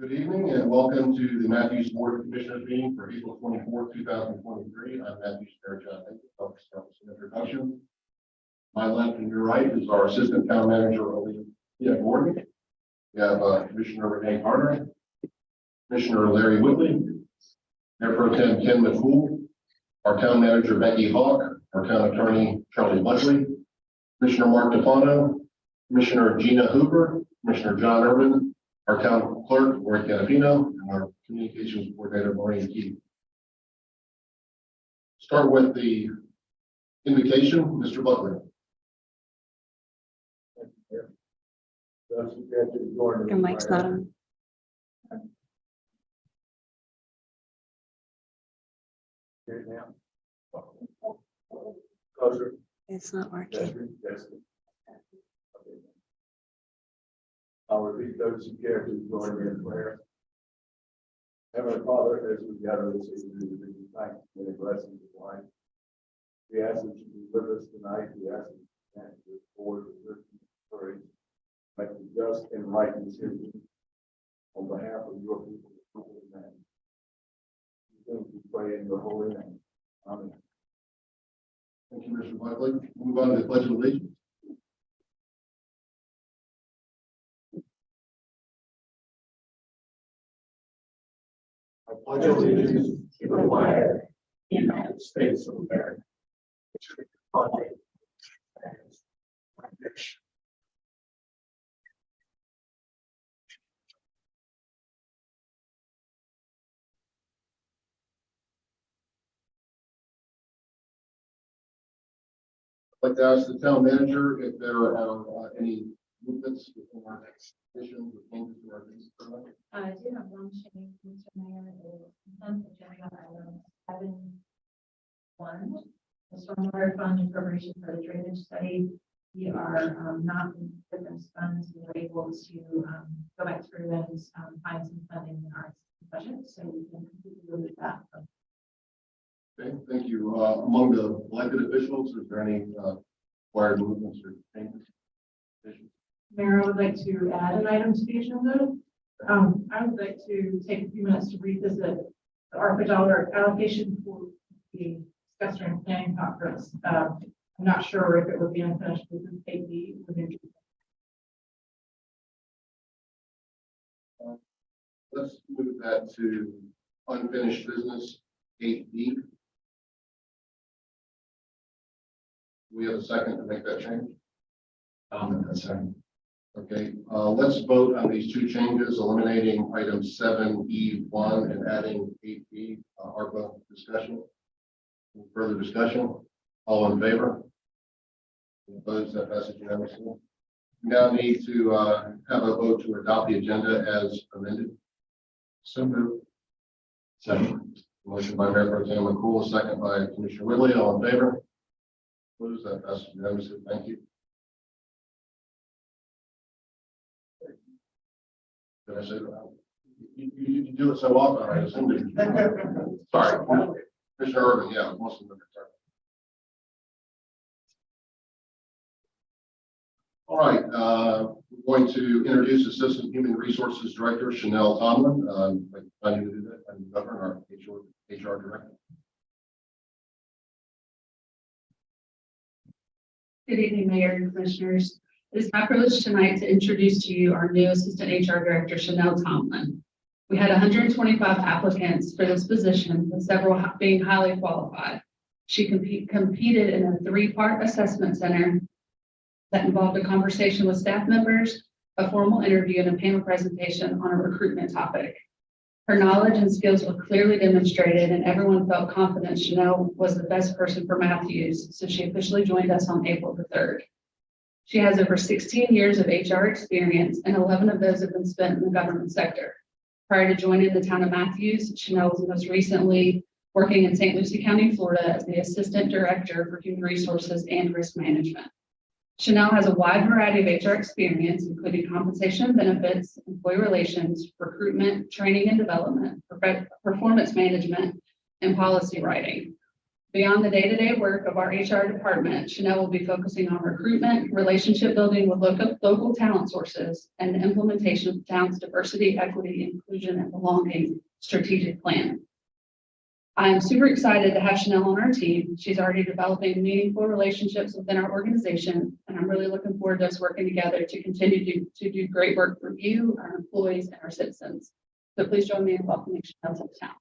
Good evening and welcome to the Matthews Board of Commissioners meeting for April 24th, 2023. I'm Matthews Mayor John Hinckley. I'll start with some introduction. My left and your right is our Assistant Town Manager, Olivia Gordon. We have Commissioner Renee Carter, Commissioner Larry Whitley, Mayor Pro Tem Ken McCool, our Town Manager Becky Hawk, our Town Attorney Charlie Buckley, Commissioner Mark DeFano, Commissioner Gina Hoover, Commissioner John Urban, our Town Clerk Roy Canapino, and our Communications Coordinator Maureen Keith. Start with the invocation, Mr. Buckley. Your mic's not on. Closer. It's not working. I'll repeat those who care to join me in prayer. Heavenly Father, as we gather this evening to give you thanks for the blessings of life, we ask that you be with us tonight. We ask that you grant your board with wisdom and courage, make the just and right decisions on behalf of your people, the people of man. We pray in your holy name. Amen. Thank you, Mr. Buckley. Move on to the Pledge of Allegiance. I pledge allegiance to the flag of the United States of America, to the republic and one nation. I'd like to ask the town manager if there are any movements within our next edition or changes to our business program. I do have one change, Mr. Mayor, is consent agenda item 7.1, the stormwater fund appropriation for the drainage study. We are not in different funds. We were able to go back through and find some funding in our budget, so we can completely remove that. Okay, thank you. Among the elected officials, is there any required movements or changes? Mayor, I would like to add an item to the agenda. I would like to take a few minutes to revisit the ARPA dollar allocation for the discussed during planning conference. I'm not sure if it would be unfinished business 8B. Let's move that to unfinished business 8B. We have a second to make that change. That's second. Okay, let's vote on these two changes, eliminating item 7E1 and adding 8B, ARPA discussion. Any further discussion? All in favor? Opposed? That passes unanimously. We now need to have a vote to adopt the agenda as amended. So moved. Second. Motion by Mayor Pro Tem McCool, second by Commissioner Whitley. All in favor? Opposed? That passes unanimously. Thank you. Did I say that? You do it so often, I assume that. Sorry. Commissioner Urban, yeah, most of them. All right, we're going to introduce Assistant Human Resources Director Chanel Tomlin. I need to do that. I'm Governor, our HR Director. Good evening, Mayor and Commissioners. It is my privilege tonight to introduce to you our new Assistant HR Director, Chanel Tomlin. We had 125 applicants for this position, with several being highly qualified. She competed in a 3-part assessment center that involved a conversation with staff members, a formal interview, and a panel presentation on a recruitment topic. Her knowledge and skills were clearly demonstrated, and everyone felt confident Chanel was the best person for Matthews, so she officially joined us on April the 3rd. She has over 16 years of HR experience, and 11 of those have been spent in the government sector. Prior to joining the town of Matthews, Chanel was most recently working in St. Lucie County, Florida as the Assistant Director for Human Resources and Risk Management. Chanel has a wide variety of HR experience, including compensation and benefits, employee relations, recruitment, training and development, performance management, and policy writing. Beyond the day-to-day work of our HR department, Chanel will be focusing on recruitment, relationship building with local talent sources, and the implementation of the town's diversity, equity, inclusion, and belonging strategic plan. I am super excited to have Chanel on our team. She's already developing meaningful relationships within our organization, and I'm really looking forward to us working together to continue to do great work for you, our employees, and our citizens. So please join me in welcoming Chanel to the town.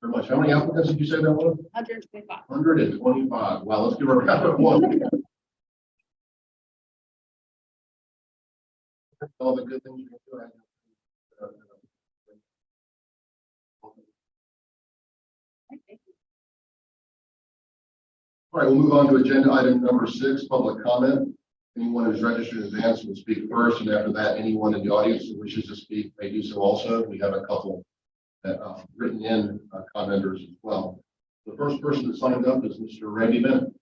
Very much. How many applicants did you say there were? 125. 125. Wow, let's give her a round of applause. All the good things you can do. All right, we'll move on to agenda item number 6, public comment. Anyone who's registered in advance will speak first, and after that, anyone in the audience who wishes to speak may do so also. We have a couple that written in commenters as well. The first person that signed up is Mr. Randy Bennett.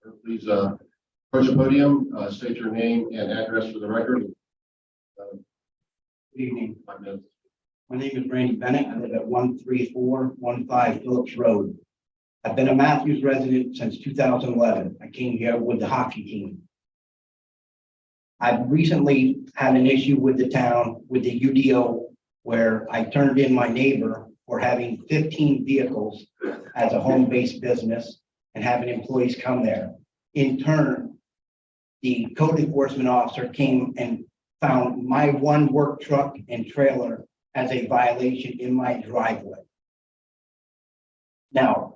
Sir, please approach the podium, state your name and address for the record. Good evening. 5 minutes. My name is Randy Bennett. I live at 13415 Phillips Road. I've been a Matthews resident since 2011. I came here with the hockey team. I've recently had an issue with the town with the UDO where I turned in my neighbor for having 15 vehicles as a home-based business and having employees come there. In turn, the code enforcement officer came and found my one work truck and trailer as a violation in my driveway. Now,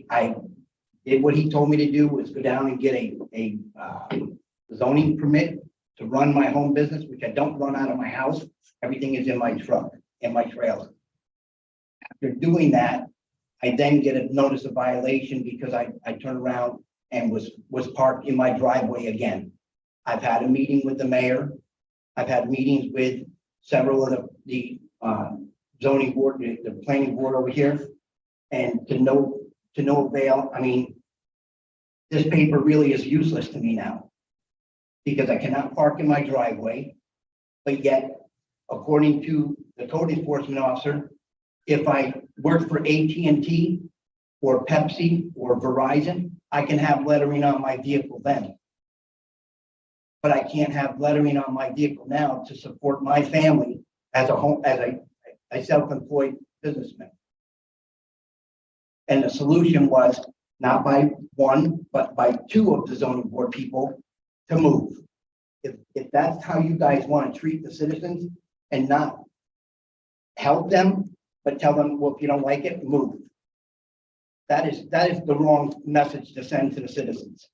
I did what he told me to do, was go down and get a zoning permit to run my home business, which I don't run out of my house. Everything is in my truck and my trailer. After doing that, I then get a notice of violation because I turned around and was parked in my driveway again. I've had a meeting with the mayor. I've had meetings with several of the zoning board, the planning board over here, and to no avail. I mean, this paper really is useless to me now because I cannot park in my driveway, but yet, according to the code enforcement officer, if I work for AT&T or Pepsi or Verizon, I can have lettering on my vehicle then. But I can't have lettering on my vehicle now to support my family as a self-employed businessman. And the solution was not by one, but by 2 of the zoning board people to move. If that's how you guys want to treat the citizens and not help them, but tell them, well, if you don't like it, move. That is the wrong message to send to the citizens.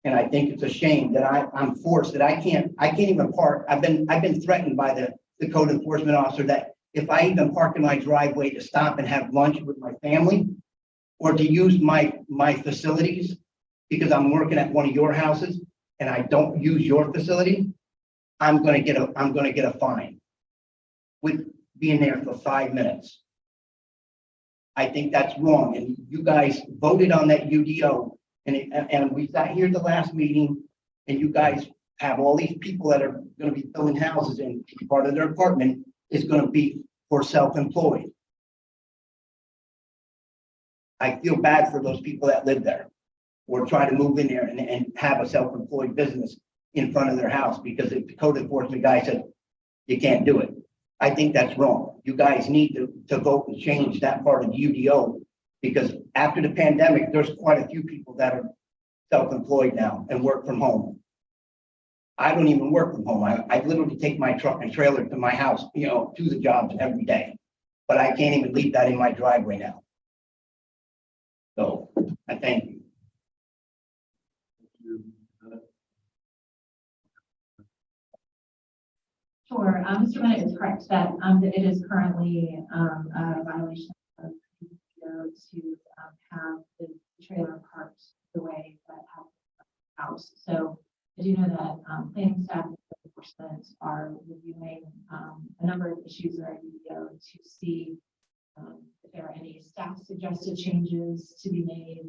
And I think it's a shame that I'm forced that I can't even park. I've been threatened by the code enforcement officer that if I even park in my driveway to stop and have lunch with my family or to use my facilities because I'm working at one of your houses and I don't use your facility, I'm gonna get a fine with being there for 5 minutes. I think that's wrong. And you guys voted on that UDO and we sat here the last meeting and you guys have all these people that are going to be filling houses and part of their apartment is going to be for self-employed. I feel bad for those people that live there or try to move in there and have a self-employed business in front of their house because the code enforcement guy said, you can't do it. I think that's wrong. You guys need to vote and change that part of the UDO because after the pandemic, there's quite a few people that are self-employed now and work from home. I don't even work from home. I literally take my truck and trailer to my house, to the jobs every day, but I can't even leave that in my driveway now. So I thank you. Sure. Mr. Bennett is correct that it is currently a violation of to have the trailer parked the way that has the house. So I do know that planning staff and enforcement are reviewing a number of issues that are UDO to see if there are any staff suggested changes to be made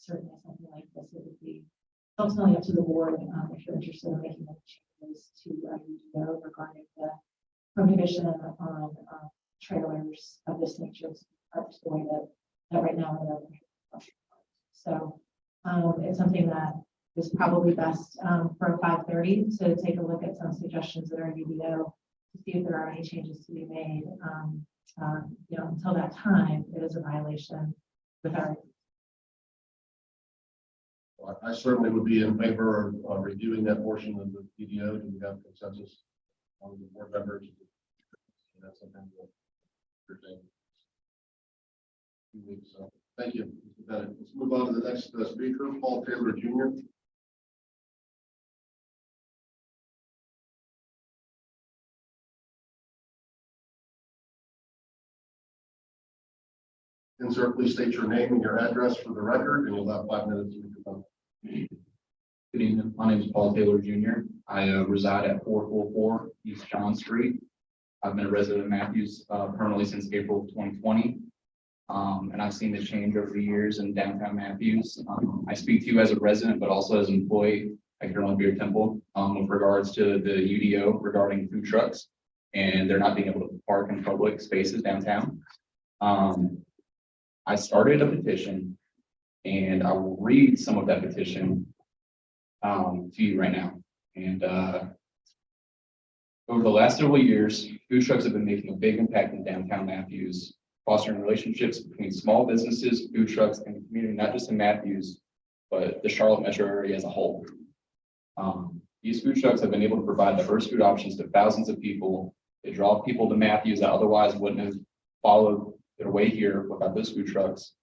certainly something like this, it would be ultimately up to the board, if you're interested in making any changes to UDO regarding the prohibition on trailers of this nature, parked the way that right now they're. So it's something that is probably best for 5:30 to take a look at some suggestions that are UDO to see if there are any changes to be made. Until that time, it is a violation with our. Well, I certainly would be in favor of reviewing that portion of the PDO. Do we have consensus on the board members? That's something that we're saying. 2 weeks. So, thank you, Mr. Bennett. Let's move on to the next speaker, Paul Taylor Jr. Insert, please state your name and your address for the record, and you'll have 5 minutes to make your comment. Good evening. My name is Paul Taylor Jr. I reside at 444 East John Street. I've been a resident of Matthews permanently since April of 2020. And I've seen the change over the years in downtown Matthews. I speak to you as a resident, but also as an employee at Colonel Beer Temple with regards to the UDO regarding food trucks and they're not being able to park in public spaces downtown. I started a petition and I will read some of that petition to you right now. And over the last several years, food trucks have been making a big impact in downtown Matthews, fostering relationships between small businesses, food trucks, and the community, not just in Matthews, but the Charlotte metro area as a whole. These food trucks have been able to provide diverse food options to thousands of people. They draw people to Matthews that otherwise wouldn't have followed their way here without those food trucks.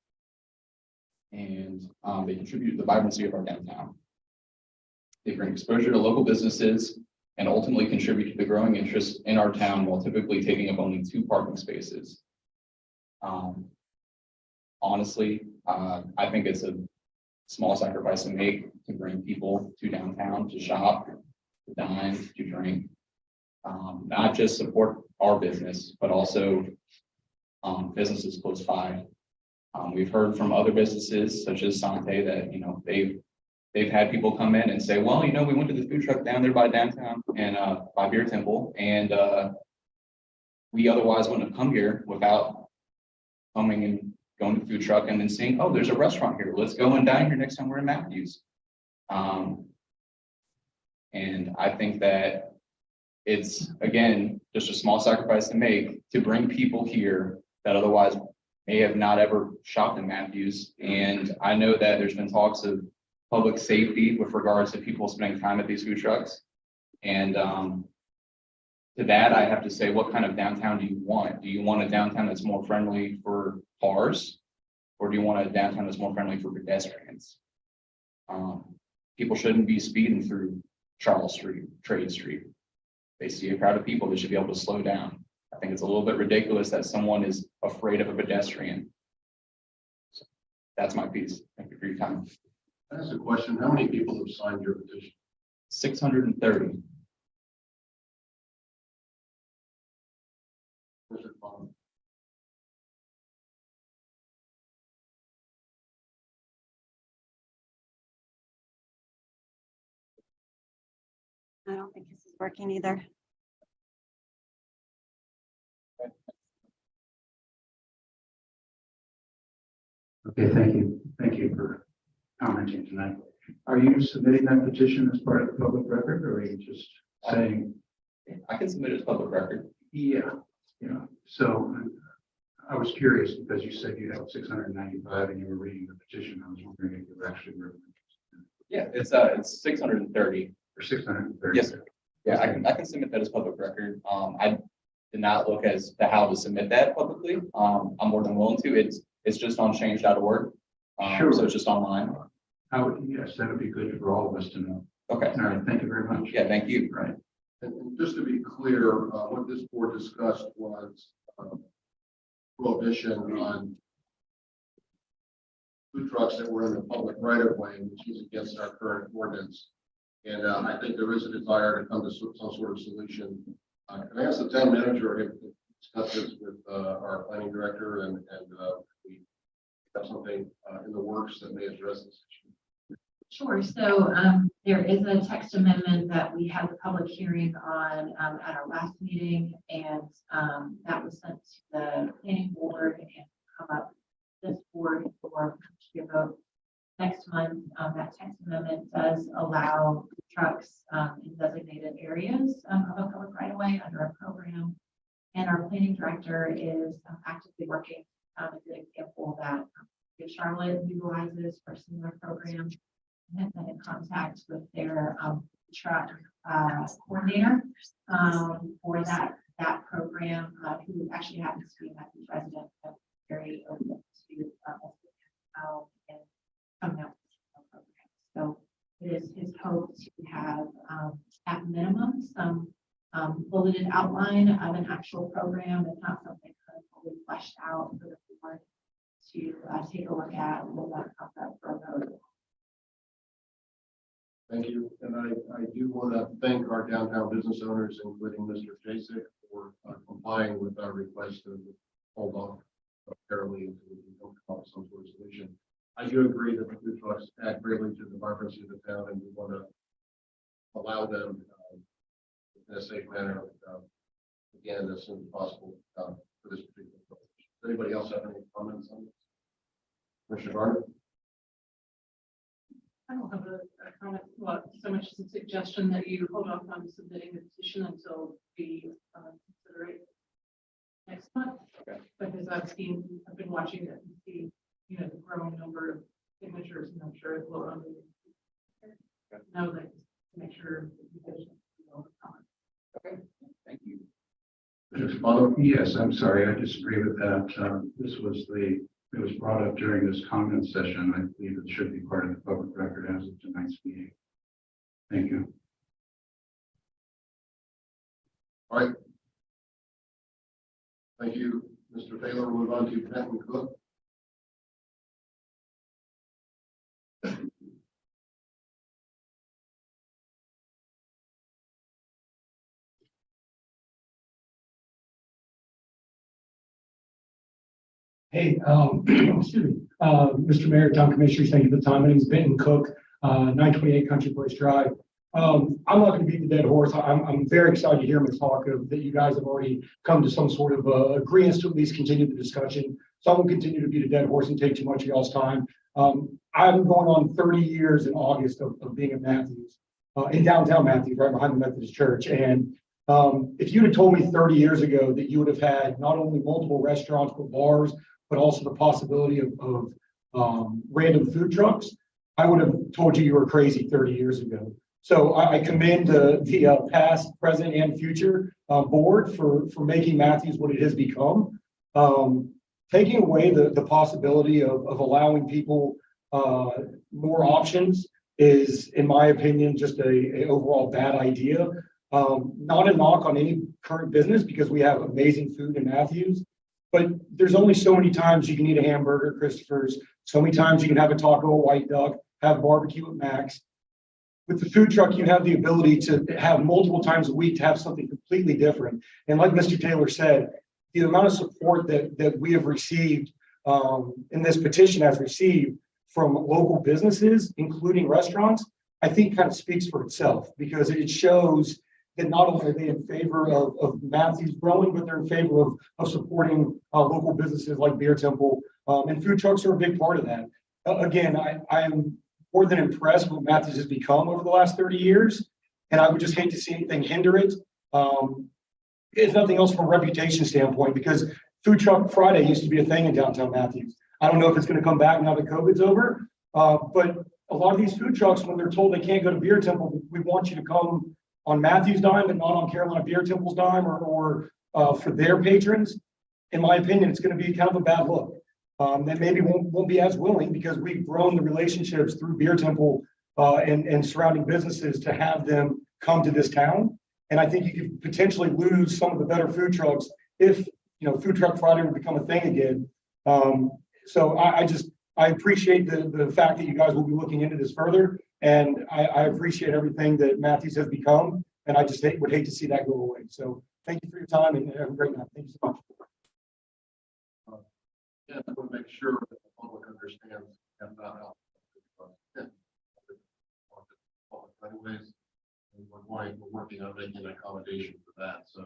And they contribute to the vibrancy of our downtown. They bring exposure to local businesses and ultimately contribute to the growing interest in our town while typically taking up only 2 parking spaces. Honestly, I think it's a small sacrifice to make to bring people to downtown to shop, to dine, to drink, not just support our business, but also businesses close by. We've heard from other businesses such as Sante that, they've had people come in and say, well, we went to the food truck down there by downtown and by Beer Temple, and we otherwise wouldn't have come here without coming and going to the food truck and then seeing, oh, there's a restaurant here. Let's go and dine here next time we're in Matthews. And I think that it's, again, just a small sacrifice to make to bring people here that otherwise may have not ever shopped in Matthews. And I know that there's been talks of public safety with regards to people spending time at these food trucks. And to that, I have to say, what kind of downtown do you want? Do you want a downtown that's more friendly for cars? Or do you want a downtown that's more friendly for pedestrians? People shouldn't be speeding through Charles Street, Trade Street. They see a crowd of people, they should be able to slow down. I think it's a little bit ridiculous that someone is afraid of a pedestrian. So that's my piece. Thank you for your time. I ask a question. How many people have signed your petition? 630. Mr. Collins. I don't think this is working either. Okay, thank you. Thank you for commenting tonight. Are you submitting that petition as part of the public record, or are you just saying? I can submit it as public record. Yeah. So I was curious because you said you had 695 and you were reading the petition. I was wondering if you were actually reading Yeah, it's 630. or 630. Yes, sir. Yeah, I can submit that as public record. I did not look as to how to submit that publicly. I'm more than willing to. It's just on change.org. Sure. So it's just online. Yes, that would be good for all of us to know. Okay. All right. Thank you very much. Yeah, thank you. Right. And just to be clear, what this board discussed was prohibition on food trucks that were in the public right of way, which is against our current ordinance. And I think there is a desire to come to some sort of solution. Can I ask the town manager if discuss this with our planning director and we have something in the works that may address this issue. Sure. So there is a text amendment that we had the public hearing on at our last meeting, and that was sent to the planning board and come up this board for a vote next month. That text amendment does allow trucks in designated areas of a public right of way under a program. And our planning director is actively working on a good example that Charlotte utilizes for a similar program. And has been in contact with their truck coordinator for that program, who actually happens to be a Matthews resident, but very open to and coming up with a program. So it is his hope to have at minimum some bulleted outline of an actual program, if not something kind of fully fleshed out for the board to take a look at when that comes up for a vote. Thank you. And I do want to thank our downtown business owners, including Mr. Jasek, for complying with our request to hold off fairly until we can come up with some sort of solution. I do agree that the food trucks add greatly to the vibrancy of the town, and we want to allow them in a safe manner, again, as soon as possible for this particular program. Does anybody else have any comments on this? Commissioner Gardner? I don't have a comment, well, so much as a suggestion that you hold off on submitting the petition until we consider it next month. Okay. Because I've been watching it and see, the growing number of signatures, and I'm sure it will only know that to make sure that you guys know the comment. Okay, thank you. Commissioner Spano? Yes, I'm sorry, I disagree with that. It was brought up during this comment session. I believe it should be part of the public record as of tonight's meeting. Thank you. All right. Thank you, Mr. Taylor. We'll move on to Benton Cook. Hey, excuse me, Mr. Mayor, Town Commissioners, thank you for the time. My name is Benton Cook, 928 Country Place Drive. I'm not going to beat the dead horse. I'm very excited to hear Ms. Hawk that you guys have already come to some sort of agreement to at least continue the discussion. So I won't continue to beat a dead horse and take too much of y'all's time. I'm going on 30 years in August of being at Matthews, in downtown Matthews, right behind the Methodist Church. And if you'd have told me 30 years ago that you would have had not only multiple restaurants, but bars, but also the possibility of random food trucks, I would have told you were crazy 30 years ago. So I commend the past, present, and future board for making Matthews what it has become. Taking away the possibility of allowing people more options is, in my opinion, just a overall bad idea. Not a knock on any current business, because we have amazing food in Matthews. But there's only so many times you can eat a hamburger, Christopher's. So many times you can have a taco, a white duck, have barbecue at Max. With the food truck, you have the ability to have multiple times a week to have something completely different. And like Mr. Taylor said, the amount of support that we have received in this petition has received from local businesses, including restaurants, I think kind of speaks for itself, because it shows that not only are they in favor of Matthews growing, but they're in favor of supporting local businesses like Beer Temple, and food trucks are a big part of that. Again, I am more than impressed with what Matthews has become over the last 30 years, and I would just hate to see anything hinder it. If nothing else from a reputation standpoint, because Food Truck Friday used to be a thing in downtown Matthews. I don't know if it's going to come back now that COVID's over, but a lot of these food trucks, when they're told they can't go to Beer Temple, we want you to come on Matthews' dime, but not on Carolina Beer Temple's dime, or for their patrons. In my opinion, it's going to be kind of a bad look. That maybe won't be as willing, because we've grown the relationships through Beer Temple and surrounding businesses to have them come to this town. And I think you could potentially lose some of the better food trucks if, Food Truck Friday would become a thing again. So I appreciate the fact that you guys will be looking into this further. And I appreciate everything that Matthews has become. And I just would hate to see that go away. So thank you for your time, and have a great night. Thank you so much. Yeah, I want to make sure that the public understands and not how. Anyways, and we're working on making an accommodation for that, so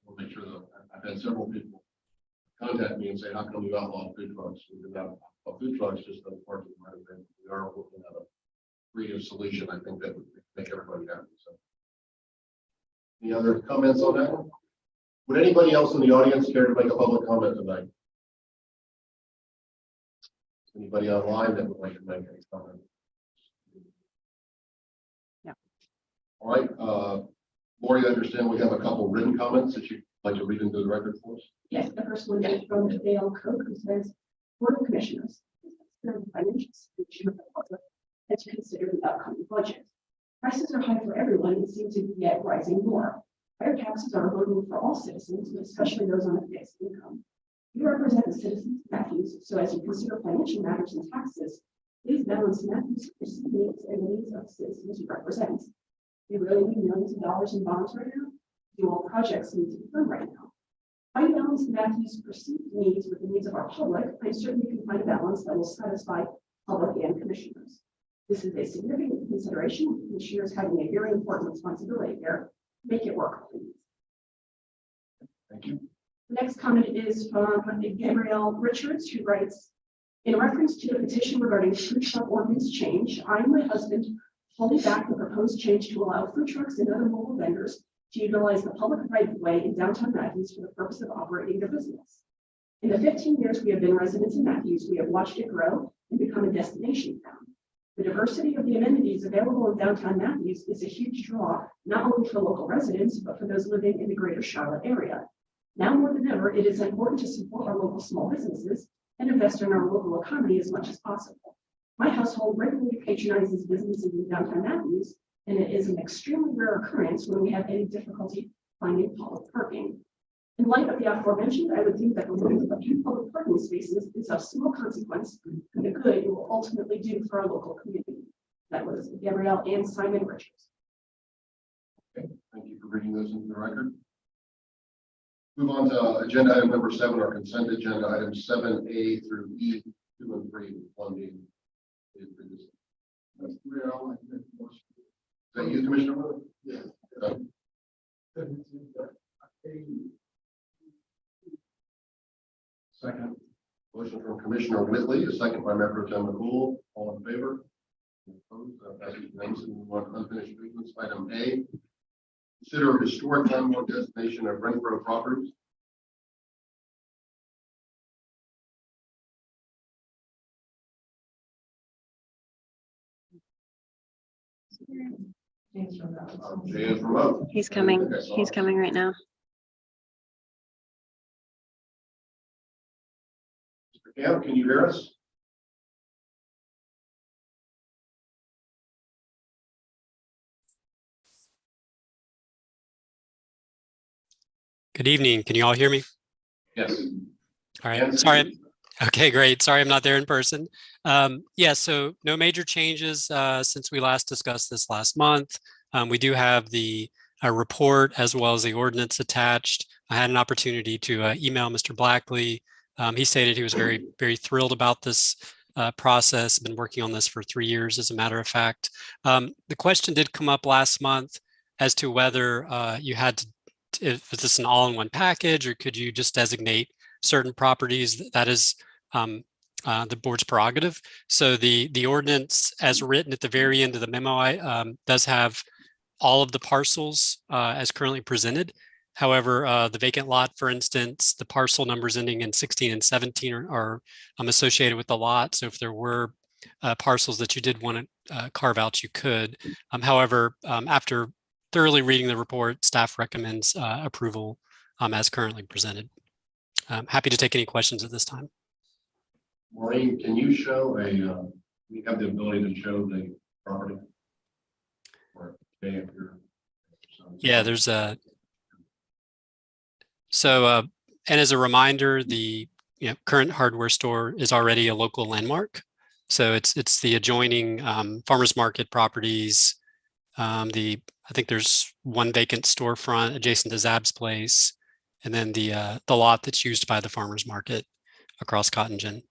we'll make sure that, I've had several people contact me and say, how come you outlaw food trucks? We do not outlaw food trucks, just the part of the event. We are looking at a creative solution, I think that would make everybody happy, so. Any other comments on that one? Would anybody else in the audience care to make a public comment tonight? Anybody online that would like to make any comment? Yeah. All right, Lori, I understand we have a couple written comments that you'd like to read into the record for us. Yes, the first one is from Dale Cook, who says, Board of Commissioners, the financial situation of the public, and to consider the upcoming budget. Prices are high for everyone and seem to be yet rising more. Higher taxes are a burden for all citizens, but especially those on a fixed income. You represent the citizens of Matthews, so as you consider financial matters and taxes, please balance Matthews' perceived needs and the needs of the citizens you represent. You really need millions of dollars in bonds right now? Do all projects need to be done right now? By balancing Matthews' perceived needs with the needs of our public, I certainly can find a balance that will satisfy public and commissioners. This is a significant consideration. Commissioners having a very important responsibility here. Make it work, please. Thank you. The next comment is from Gabrielle Richards, who writes, in reference to the petition regarding food truck ordinance change, I and my husband fully back the proposed change to allow food trucks and other mobile vendors to utilize the public right of way in downtown Matthews for the purpose of operating their business. In the 15 years we have been residents in Matthews, we have watched it grow and become a destination town. The diversity of the amenities available in downtown Matthews is a huge draw, not only for local residents, but for those living in the greater Charlotte area. Now more than ever, it is important to support our local small businesses and invest in our local economy as much as possible. My household regularly patronizes businesses in downtown Matthews, and it is an extremely rare occurrence when we have any difficulty finding public parking. In light of the aforementioned, I would think that the length of few public parking spaces is of small consequence for the good it will ultimately do for our local community. That was Gabrielle and Simon Richards. Okay, thank you for reading those into the record. Move on to agenda item number 7, our consent agenda, items 7A through E, 2 and 3, 1 being. That's 3 hours. Is that you, Commissioner? Yes. Second. Motion from Commissioner Whitley, a second by Member Pro Tem McCool. All in favor? Opposed? Passes unanimously. Move on to unfinished business. Item A. Consider a historic landmark designation of Renfro properties. Jay is remote. He's coming. Okay, so- He's coming right now. Mr. Camp, can you hear us? Good evening. Can you all hear me? Yes. All right. Sorry. Okay, great. Sorry, I'm not there in person. Yeah, so no major changes since we last discussed this last month. We do have the report as well as the ordinance attached. I had an opportunity to email Mr. Blackley. He stated he was very thrilled about this process. Been working on this for 3 years, as a matter of fact. The question did come up last month as to whether you had to, if this an all-in-one package, or could you just designate certain properties? That is the board's prerogative. So the ordinance, as written at the very end of the memo, does have all of the parcels as currently presented. However, the vacant lot, for instance, the parcel numbers ending in 16 and 17 are associated with the lot. So if there were parcels that you did want to carve out, you could. However, after thoroughly reading the report, staff recommends approval as currently presented. I'm happy to take any questions at this time. Maureen, can you show we have the ability to show the property? Or Jay, if you're. Yeah, there's a. So, and as a reminder, the current hardware store is already a local landmark. So it's the adjoining farmers market properties. I think there's one vacant storefront adjacent to Zab's place, and then the lot that's used by the farmers market. across Cotton Gin.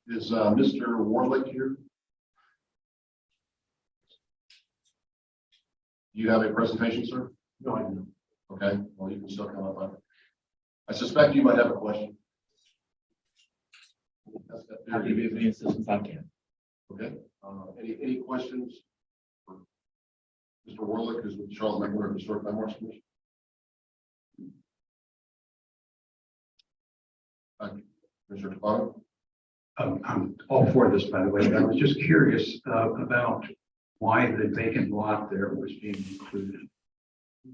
Is Mr. Warlick here? Do you have a presentation, sir? No, I don't. Okay, well, you can still come up. I suspect you might have a question. Happy to be of any assistance I can. Okay, any questions? for Mr. Warlick, who's with Charlotte Mecklenburg Historic Landmarks Commission? Mr. Tafano? I'm all for this, by the way, but I was just curious about why the vacant lot there was being included.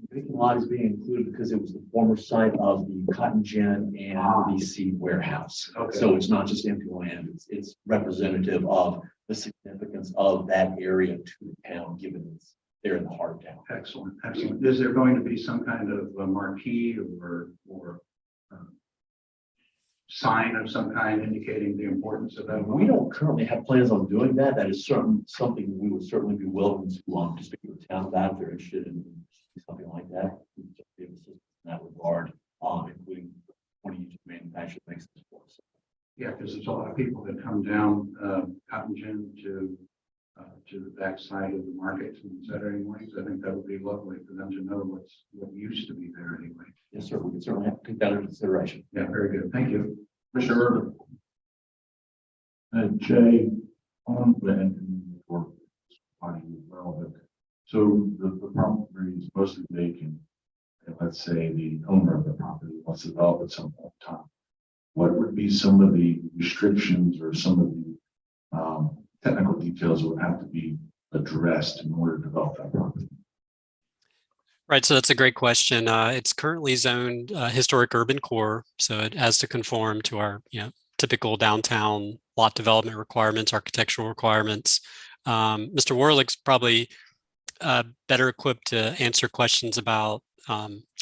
Vacant lot is being included because it was the former site of the cotton gin and the seed warehouse. Okay. So it's not just empty land, it's representative of the significance of that area to the town, given it's there in the heart of town. Excellent, excellent. Is there going to be some kind of a marquee or sign of some kind indicating the importance of that? We don't currently have plans on doing that. That is something we would certainly be willing to speak with the town about if they're interested in something like that. We just give assistance in that regard, including 20 years of manufacturing makes this for us. Yeah, because there's a lot of people that come down Cotton Gin to the backside of the market on Saturday mornings. I think that would be lovely for them to know what used to be there anyway. Yes, sir. We can certainly have to take that into consideration. Yeah, very good. Thank you. Commissioner Urban? Jay, on the or party is relevant. So the property is mostly vacant. And let's say the owner of the property wants to develop at some point in time. What would be some of the restrictions or some of the technical details that would have to be addressed in order to develop that property? Right, so that's a great question. It's currently zoned historic urban core, so it has to conform to our typical downtown lot development requirements, architectural requirements. Mr. Warlick's probably better equipped to answer questions about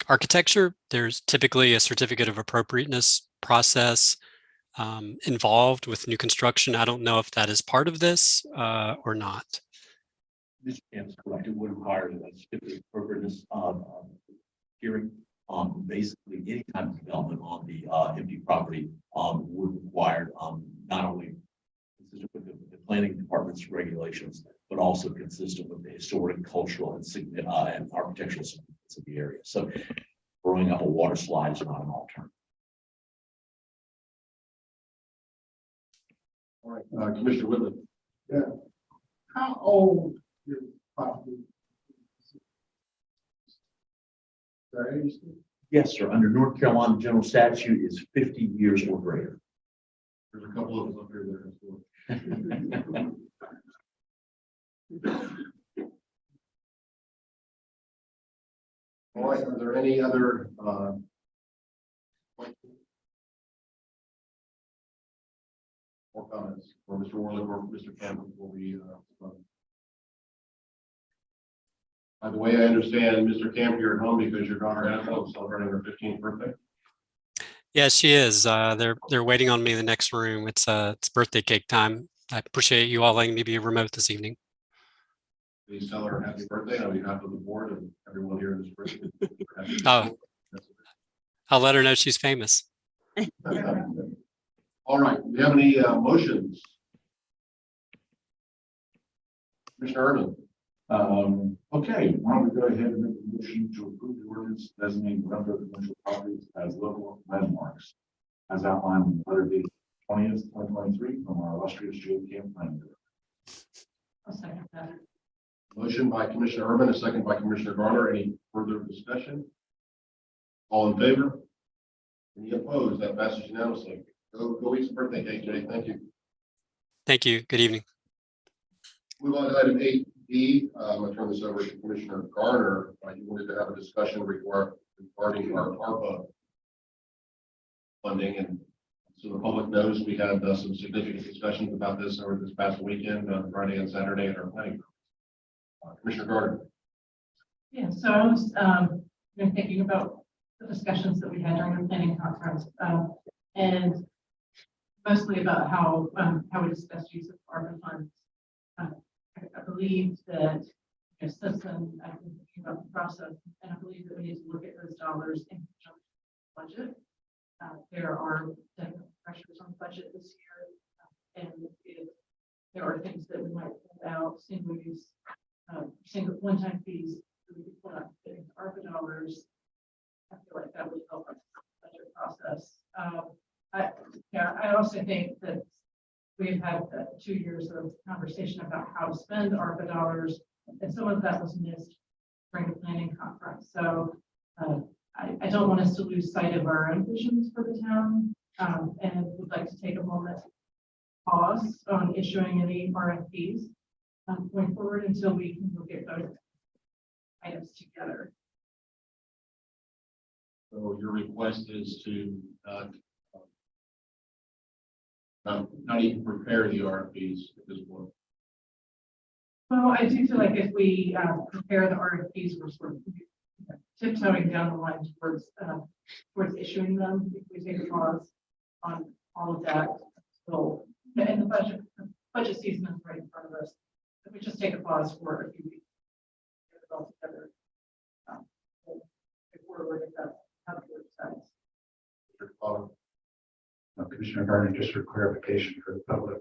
architecture. There's typically a certificate of appropriateness process involved with new construction. I don't know if that is part of this or not. This is correct. It would require a certificate of appropriateness hearing. Basically, any type of development on the empty property would require not only consistent with the planning department's regulations, but also consistent with the historic, cultural, and architectural significance of the area. So, throwing up a water slide is not an alternative. All right, Commissioner Whitley. Yeah. How old is the property? Sorry. Yes, sir. Under North Carolina general statute is 50 years or greater. There's a couple of us up here that are still. All right, are there any other or comments for Mr. Warlick or Mr. Campbell before we by the way, I understand, Mr. Camp, you're at home because your daughter Annabelle is celebrating her 15th birthday. Yeah, she is. They're waiting on me in the next room. It's birthday cake time. I appreciate you all letting me be remote this evening. Please tell her happy birthday on behalf of the board and everyone here in this room. Oh, I'll let her know she's famous. All right, do we have any motions? Commissioner Urban. Okay, why don't we go ahead and make a motion to approve the ordinance designating rental commercial properties as local landmarks as outlined in the letter dated 20th, 2023 from our illustrious J. Camp planning director. I'll second that. Motion by Commissioner Urban, a second by Commissioner Garner. Any further discussion? All in favor? Any opposed? That passes unanimously. Go eat some birthday cake, Jay. Thank you. Thank you. Good evening. Move on to item 8B. I'm going to turn this over to Commissioner Garner. You wanted to have a discussion regarding our ARPA funding, and so the public knows we had some significant discussions about this over this past weekend on Friday and Saturday at our planning group. Commissioner Garner. Yeah, so I was thinking about the discussions that we had during the planning conference, and mostly about how we discussed use of ARPA funds. I believe that since then I've been thinking about the process, and I believe that we need to look at those dollars in conjunction budget. There are definite pressures on budget this year. And if there are things that we might pull out, single use, single one-time fees, that we could pull out getting ARPA dollars. I feel like that would help our budget process. I also think that we've had 2 years of conversation about how to spend ARPA dollars, and some of that was missed during the planning conference. So I don't want us to lose sight of our own visions for the town, and would like to take a moment to pause on issuing any RFPs going forward until we can look at those items together. So your request is to not even prepare the RFPs at this point. Well, I do feel like if we prepare the RFPs, we're sort of tiptoeing down the line towards issuing them. If we take a pause on all of that, so and the budget season is right in front of us. If we just take a pause for a few weeks, get it all together. If we're looking at how to sides. Commissioner Gardner, just for clarification for the public,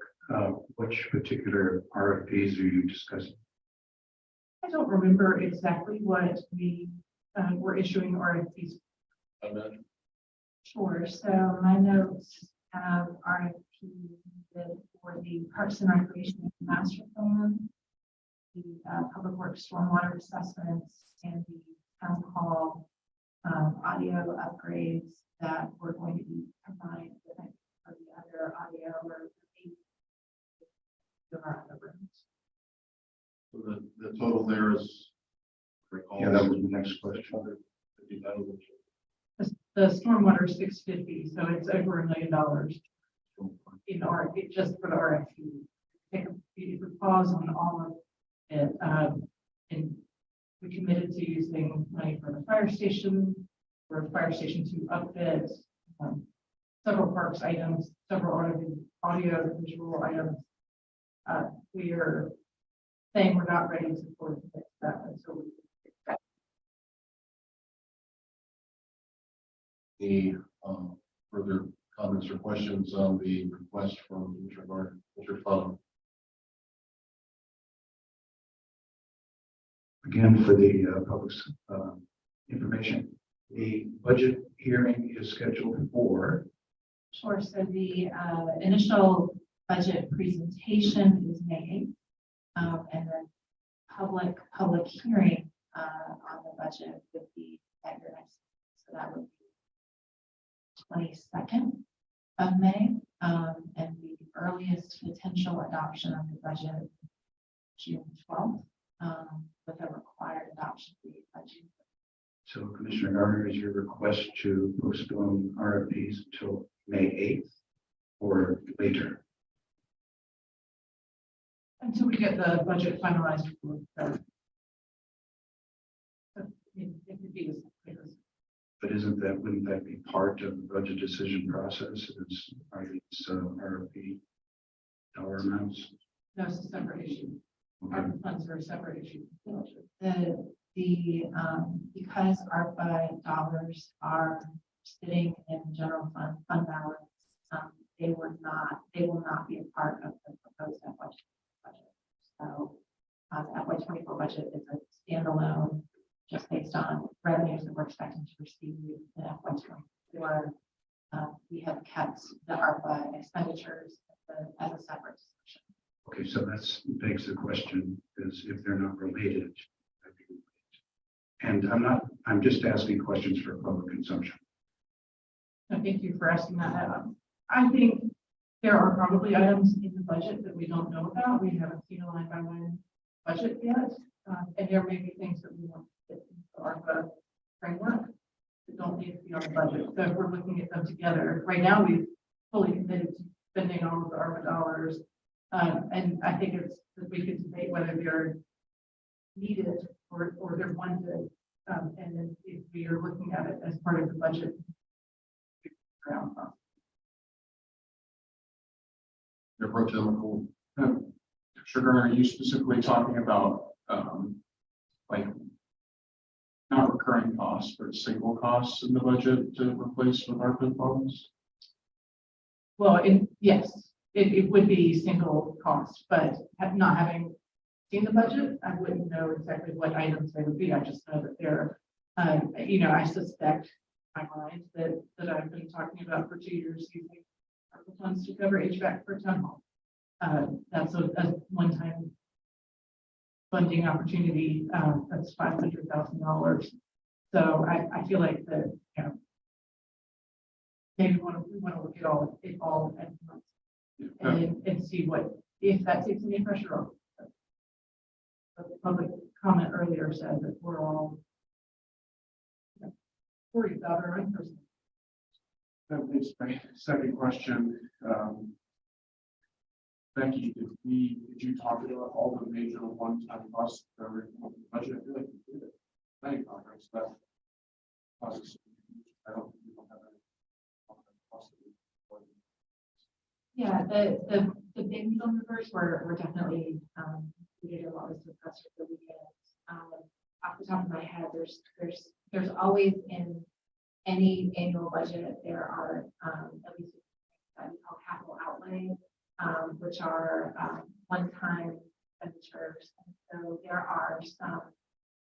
which particular RFPs are you discussing? I don't remember exactly what we were issuing RFPs. Sure. So my notes have RFP for the Parks and Recreation Master Plan, the Public Works Stormwater Assessments, and the Town Hall audio upgrades that we're going to be providing for the other audio or our other rooms. So the total there is. Yeah, that was the next question. The stormwater is 650, so it's over $1 million in RFP just for the RFP. If we pause on all of it, and we committed to using money for the fire station, for Fire Station 2 upfit, several parks items, several audio visual items. We are saying we're not ready to fully commit to that until we. Any further comments or questions on the request from Commissioner Gardner? Commissioner Fallon? Again, for the public's information, the budget hearing is scheduled for. Sure. So the initial budget presentation is May 8th, and then public hearing on the budget would be at your next. So that would be 22nd of May, and the earliest potential adoption of the budget June 12th, with a required adoption date by June. So Commissioner Gardner, is your request to postpone RFPs until May 8th or later? Until we get the budget finalized. It could be as But wouldn't that be part of the budget decision process? Are these RFP dollar amounts? no, it's a separate issue. Okay. Our funds are a separate issue. Because ARPA dollars are sitting in general fund balance, they will not be a part of the proposed FY budget. So FY 24 budget is a standalone, just based on revenues that we're expecting to receive in FY 24. We have kept the ARPA expenditures as a separate section. Okay, so that's begs the question, is if they're not related. And I'm just asking questions for public consumption. Thank you for asking that. I think there are probably items in the budget that we don't know about. We haven't seen a line by line budget yet. And there may be things that we want to fit into ARPA framework that don't need to be on the budget. So if we're looking at them together, right now we've fully committed to spending all of the ARPA dollars. And I think it's that we could debate whether they're needed or they're wanted. And then if we are looking at it as part of the budget. Sugar, are you specifically talking about like not recurring costs, but single costs in the budget to replace with ARPA funds? Well, yes, it would be single cost, but not having seen the budget, I wouldn't know exactly what items they would be. I just know that they're, I suspect in my mind that I've been talking about for 2 years using ARPA funds to cover HVAC for town hall. That's a one-time funding opportunity. That's $500,000. So I feel like that, maybe we want to look at all at once and see if that takes any pressure off. The public comment earlier said that we're all worried about our own person. That leads to my second question. Becky, did you talk about all the major one-time costs that are in the budget? I feel like you did it. Many conference, but I don't we don't have any. Yeah, the big needle movers were definitely, we did a lot of discuss for the weekend. Off the top of my head, there's always in any annual budget, there are, at least that we call capital outlay, which are, one-time expenditures. And so there are some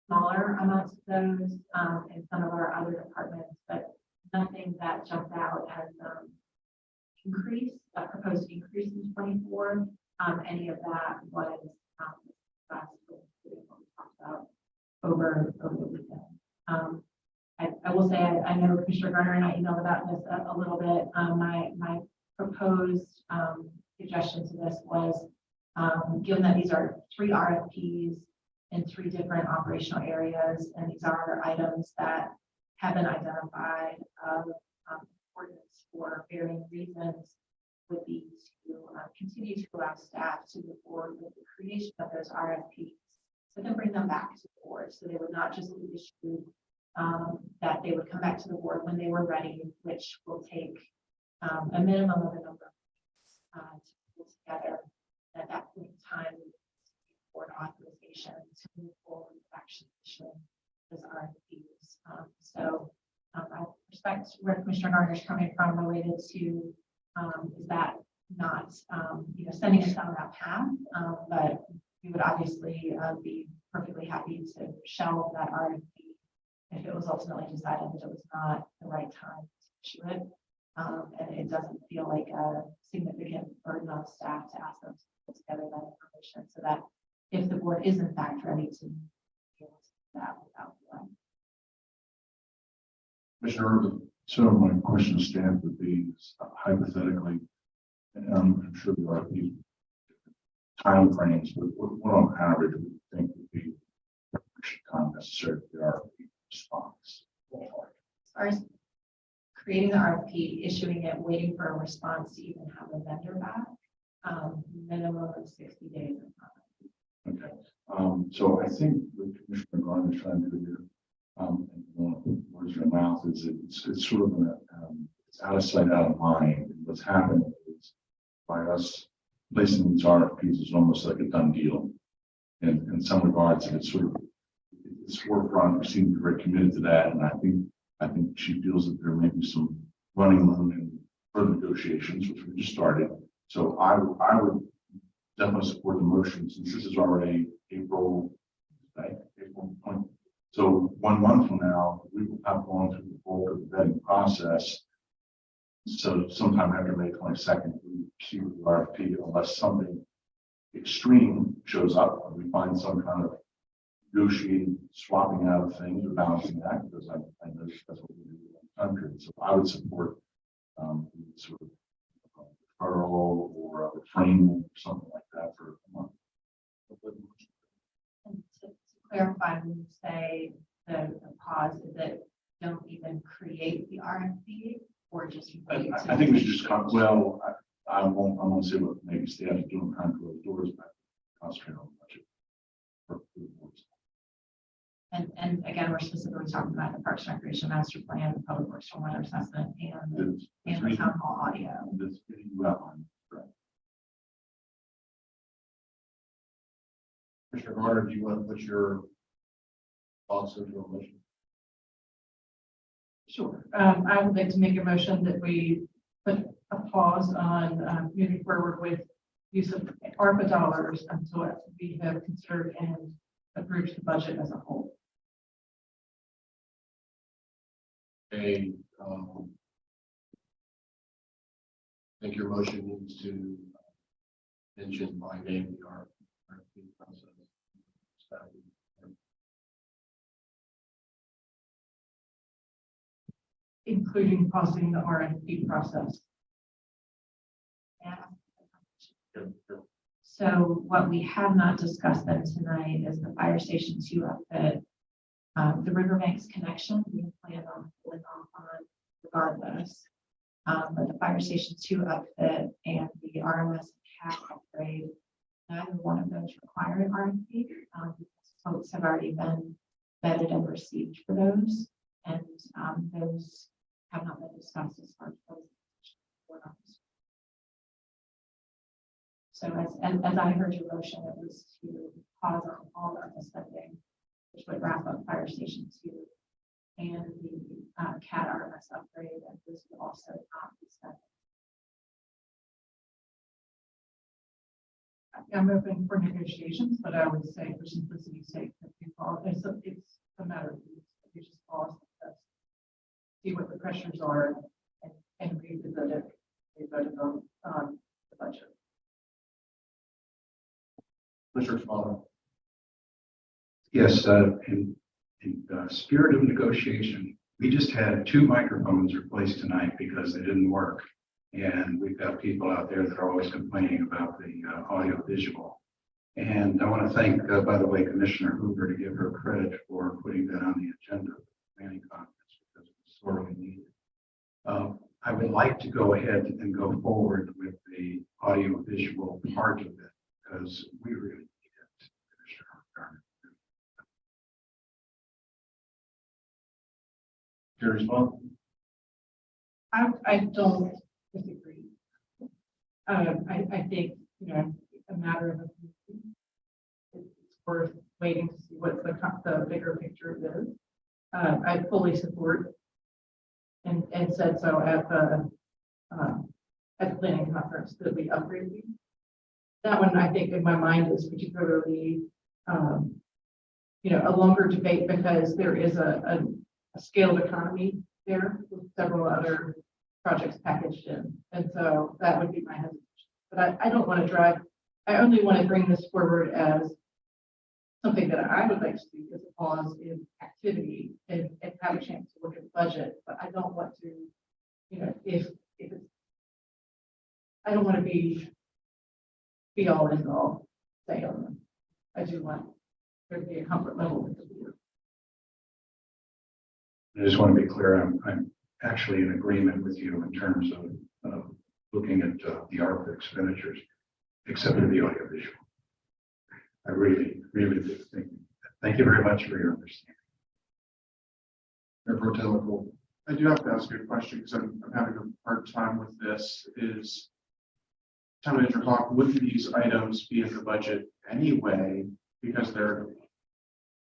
smaller amounts of those, in some of our other departments, but nothing that jumped out as, proposed increase in 24. Any of that was last week, what we talked about over the weekend. I will say I know Commissioner Garner and I emailed about this a little bit. My proposed suggestion to this was, given that these are 3 RFPs in 3 different operational areas, and these are items that have been identified of importance for varying reasons, would be to continue to allow staff to move forward with the creation of those RFPs, but then bring them back to the board. So they would not just be issued, that they would come back to the board when they were ready, which will take a minimum of a number of weeks to pull together. At that point in time, board authorization to move forward with action issuing those RFPs. So I respect where Commissioner Gardner is coming from related to is that not sending us down that path, but we would obviously be perfectly happy to shelve that RFP if it was ultimately decided that it was not the right time to issue it, and it doesn't feel like a significant burden on staff to ask them to put together that information, so that if the board is in fact ready to be able to do that without delay. Commissioner Urban. So my question to staff would be hypothetically, and I'm sure there are these time frames, but what on average would you think would be time necessary for the RFP response? As far as creating the RFP, issuing it, waiting for a response to even have a vendor back, minimum of 60 days. Okay. So I think what Commissioner Garner is trying to do here, and one of the words in your mouth is it's sort of it's out of sight, out of mind. And what's happened is by us placing these RFPs is almost like a done deal. And in some regards, it's sort of it's forefront. We seem to be very committed to that, and I think she feels that there may be some running room in further negotiations, which we just started. So I would definitely support the motion since this is already April, right? April 20. So 1 month from now, we will have gone through the bulk of the vetting process. So sometime after May 22nd, we see the RFP, unless something extreme shows up and we find some kind of negotiating, swapping out of things or balancing act, because I know that's what we do in the country. So I would support sort of referral or a refraining or something like that for a month. And to clarify, when you say the pause, is it don't even create the RFP or just wait I think we should just come, well, I won't say what maybe staff is doing behind closed doors, but concentrate on the budget. For the boards. And again, we're specifically talking about the Parks and Recreation Master Plan, the Public Works Stormwater Assessment, and the Town Hall Audio. This you outlined, correct. Commissioner Garner, do you want to put your thoughts into a motion? Sure. I would like to make a motion that we put a pause on moving forward with use of ARPA dollars until we have considered and approved the budget as a whole. A, I think your motion needs to mention by name the RFP process. Including pausing the RFP process. Yeah. So what we have not discussed then tonight is the fire station 2 outfit. The Riverbanks connection, we plan on pulling off on regardless. But the fire station 2 outfit and the RMS CAT upgrade, neither one of those require an RFP. Folks have already been vetted and received for those, and those have not been discussed as far as those. So as I heard your motion, it was to pause on all of the spending, which would wrap up fire station 2 and the CAT RMS upgrade, and this would also not be spent. I'm open for negotiations, but I would say for simplicity's sake, that we pause. It's a matter of weeks. We just pause, see what the pressures are, and revisit it. We voted on the budget. Mr. Smalley. Yes, in spirit of negotiation, we just had 2 microphones replaced tonight because they didn't work. And we've got people out there that are always complaining about the audio visual. And I want to thank, by the way, Commissioner Hoover, to give her credit for putting that on the agenda for the planning conference because it was sorely needed. I would like to go ahead and go forward with the audio visual part of it because we really need it, Commissioner Garner. Your response? I don't disagree. I think, a matter of it's worth waiting to see what the bigger picture is. I fully support and said so at the planning conference that we upgrade these. That one, I think in my mind is particularly, a longer debate because there is a scaled economy there with several other projects packaged in. And so that would be my hesitation. But I don't want to drive, I only want to bring this forward as something that I would like to see as a pause in activity and have a chance to look at the budget. But I don't want to, if it's, I don't want to be all and all say on them. I do want there to be a comfort level with the board. I just want to be clear, I'm actually in agreement with you in terms of looking at the ARPA expenditures, except for the audio visual. I really do think. Thank you very much for your understanding. Mayor Pro Tem McCool. I do have to ask you a question because I'm having a hard time with this. Is Town Manager Hawk, would these items be in the budget anyway because they're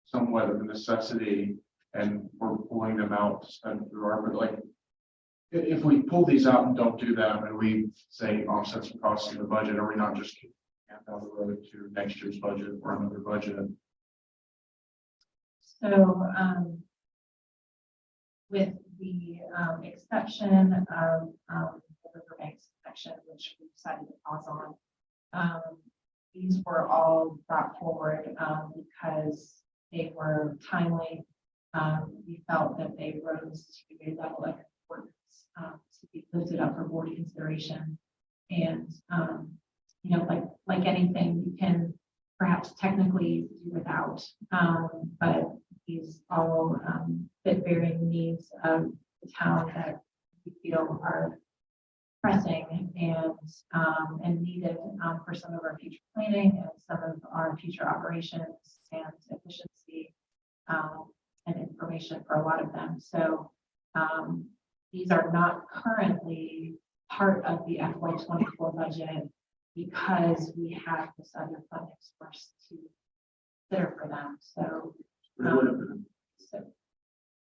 somewhat of a necessity and we're pulling them out to spend through ARPA? Like, if we pull these out and don't do them and we say offset some costs in the budget, are we not just kicking down the road to next year's budget or another budget? So with the exception of the Riverbanks section, which we decided to pause on, these were all brought forward because they were timely. We felt that they rose to a level of importance to be lifted up for board consideration. And like anything, you can perhaps technically do without, but these all fit varying needs of the town that we feel are pressing and needed for some of our future planning and some of our future operations and efficiency and information for a lot of them. So these are not currently part of the FY24 budget because we have this other funding source to consider for them. So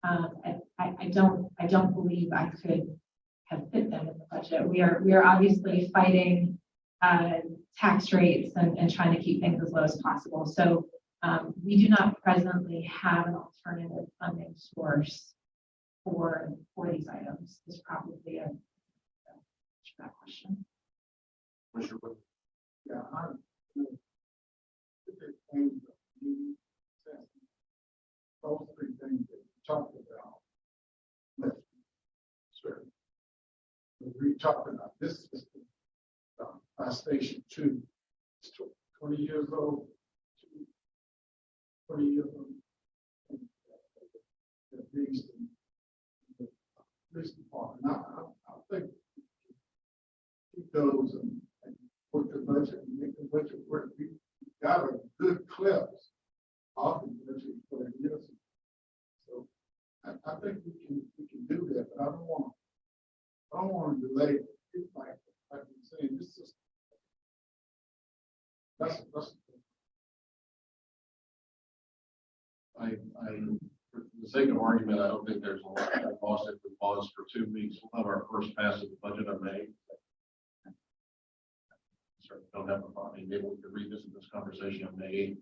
I don't believe I could have fit them in the budget. We are obviously fighting tax rates and trying to keep things as low as possible. So we do not presently have an alternative funding source for these items. Is probably a that question. Commissioner Wood. Yeah, those three things that you talked about. Sure. We talked about this system, station 2, it's 20 years old. 20 years old. The police department. I think keep those and put the budget and make the budget work. We got a good clips off the budget for the years. So I think we can do that, but I don't want to delay it. It's like I'm saying, this is that's For the sake of argument, I don't think there's a lot of cost if we pause for 2 weeks. We'll have our first pass of the budget in May. Certainly don't have a problem. Maybe we could revisit this conversation on May 8th.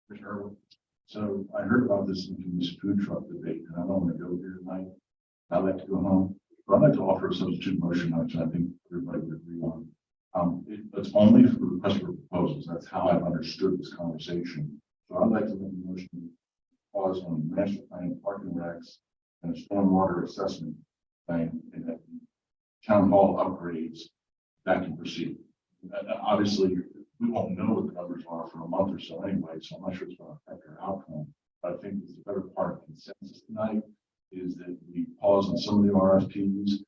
Commissioner Irwin. So I heard about this in this food truck debate, and I don't want to go here tonight. I'd like to go home, but I'd like to offer a substitute motion, which I think everybody would agree on. It's only for request for proposals. That's how I've understood this conversation. So I'd like to make a motion to pause on master plan, parking recs, and stormwater assessment plan, and that town hall upgrades that can proceed. Obviously, we won't know what the numbers are for a month or so anyway, so I'm not sure it's going to affect our outcome. But I think it's the better part of consensus tonight is that we pause on some of the RFPs,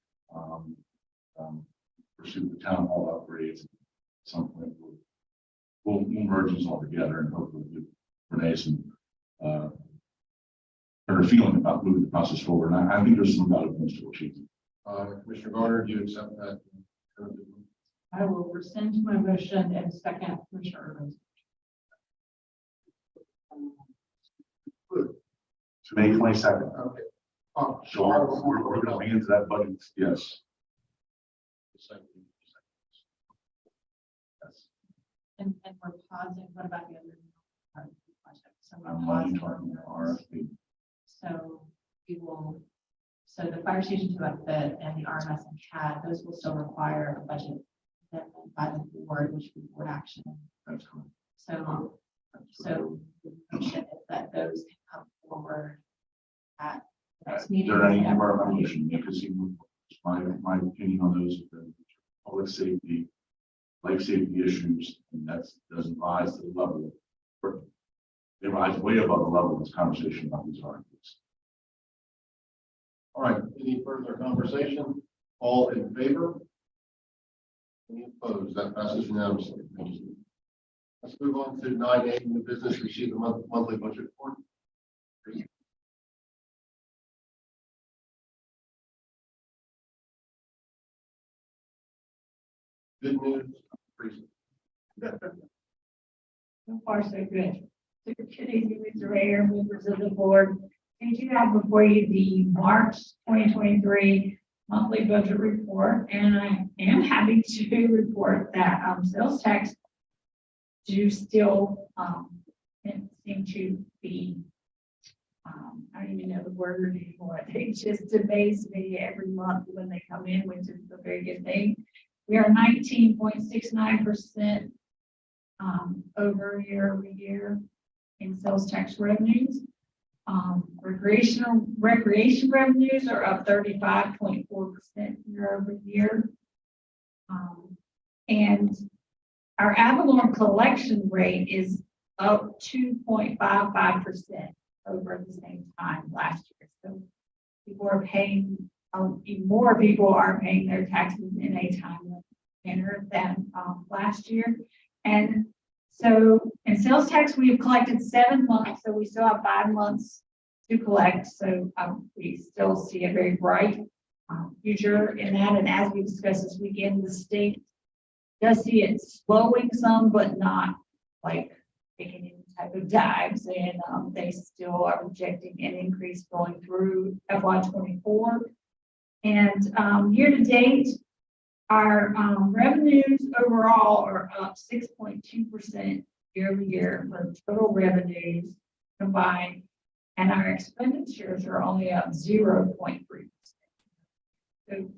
pursue the town hall upgrades. At some point, we'll merge these all together and hopefully give Renee some her feeling about moving the process forward. And I think there's some valid things to achieve. Commissioner Garner, do you accept that? I will rescind my motion and second Commissioner Irwin's. To May 22nd. okay. So we're going to be into that budget. Yes. And we're pausing. What about the other part of the project? So we're Money pausing. talking RFP. So we will, so the fire station 2 outfit and the RMS and CAD, those will still require a budget amendment by the board, which will be board action. That's correct. So the motion is that those can come forward at the next Is meeting. there any more motion? Because my opinion on those is that public safety, life safety issues, and that doesn't rise to the level. They rise way above the level of this conversation about these articles. All right, any further conversation? All in favor? Any opposed? That passes unanimously. Thank you. Let's move on to 9A, new business, receive the monthly budget report. Good news. So far, so good. Superintendent, Mr. Mayor, members of the board, and you have before you the March 2023 monthly budget report, and I am happy to report that sales tax do still seem to be, I don't even know the word anymore. They just amaze me every month when they come in, which is a very good thing. We are 19.69% over year-over-year in sales tax revenues. Recreation revenues are up 35.4% year-over-year. And our Avalon collection rate is up 2.55% over the same time last year. So people are paying, more people are paying their taxes in a timely manner than last year. And so in sales tax, we've collected 7 months, so we still have 5 months to collect. So we still see a very bright future in that. And as we discussed this weekend, the state does see it slowing some, but not like taking any type of dives, and they still are projecting an increase going through FY '24. And year to date, our revenues overall are up 6.2% year over year for total revenues combined, and our expenditures are only up 0.3%. So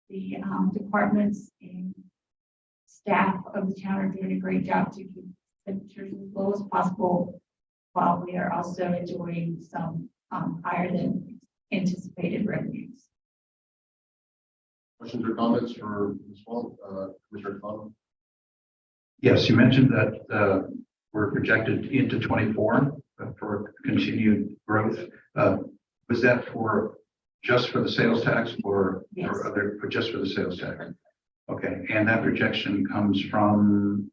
the departments and staff of the town are doing a great job to keep expenditures as low as possible, while we are also enjoying some higher than anticipated revenues. Questions or comments for Ms. Wall, Commissioner Connell? Yes, you mentioned that we're projected into 24 for continued growth. Was that just for the sales tax or Yes. for just for the sales tax? Okay, and that projection comes from,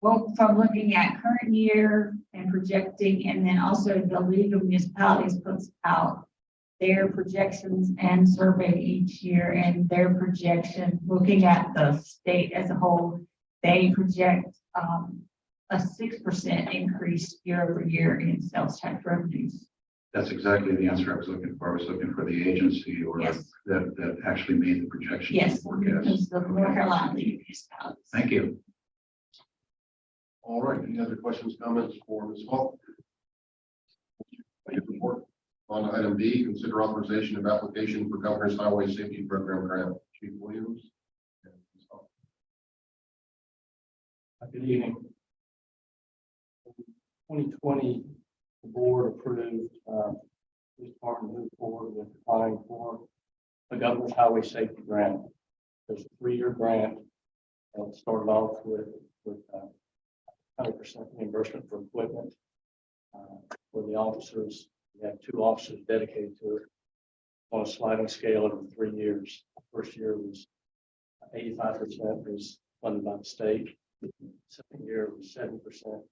Well, from looking at current year and projecting, and then also the League of Municipalities puts out their projections and survey each year, and their projection, looking at the state as a whole, they project a 6% increase year over year in sales tax revenues. that's exactly the answer I was looking for. I was looking for the agency or Yes. that actually made the projection. Yes, Forecast. because the North Carolina League of Municipalities. Thank you. All right, any other questions, comments for Ms. Hall? Report on item B, consider authorization of application for Governor's Highway Safety Program grant. Chief Williams. And Ms. Hall. Good evening. 2020, the board approved, this department moved forward with applying for the Governor's Highway Safety Grant. There's a 3-year grant, and it started off with 100% reimbursement for equipment for the officers. We have 2 officers dedicated to it on a sliding scale over 3 years. The first year was 85% was funded by the state. Second year was 70%,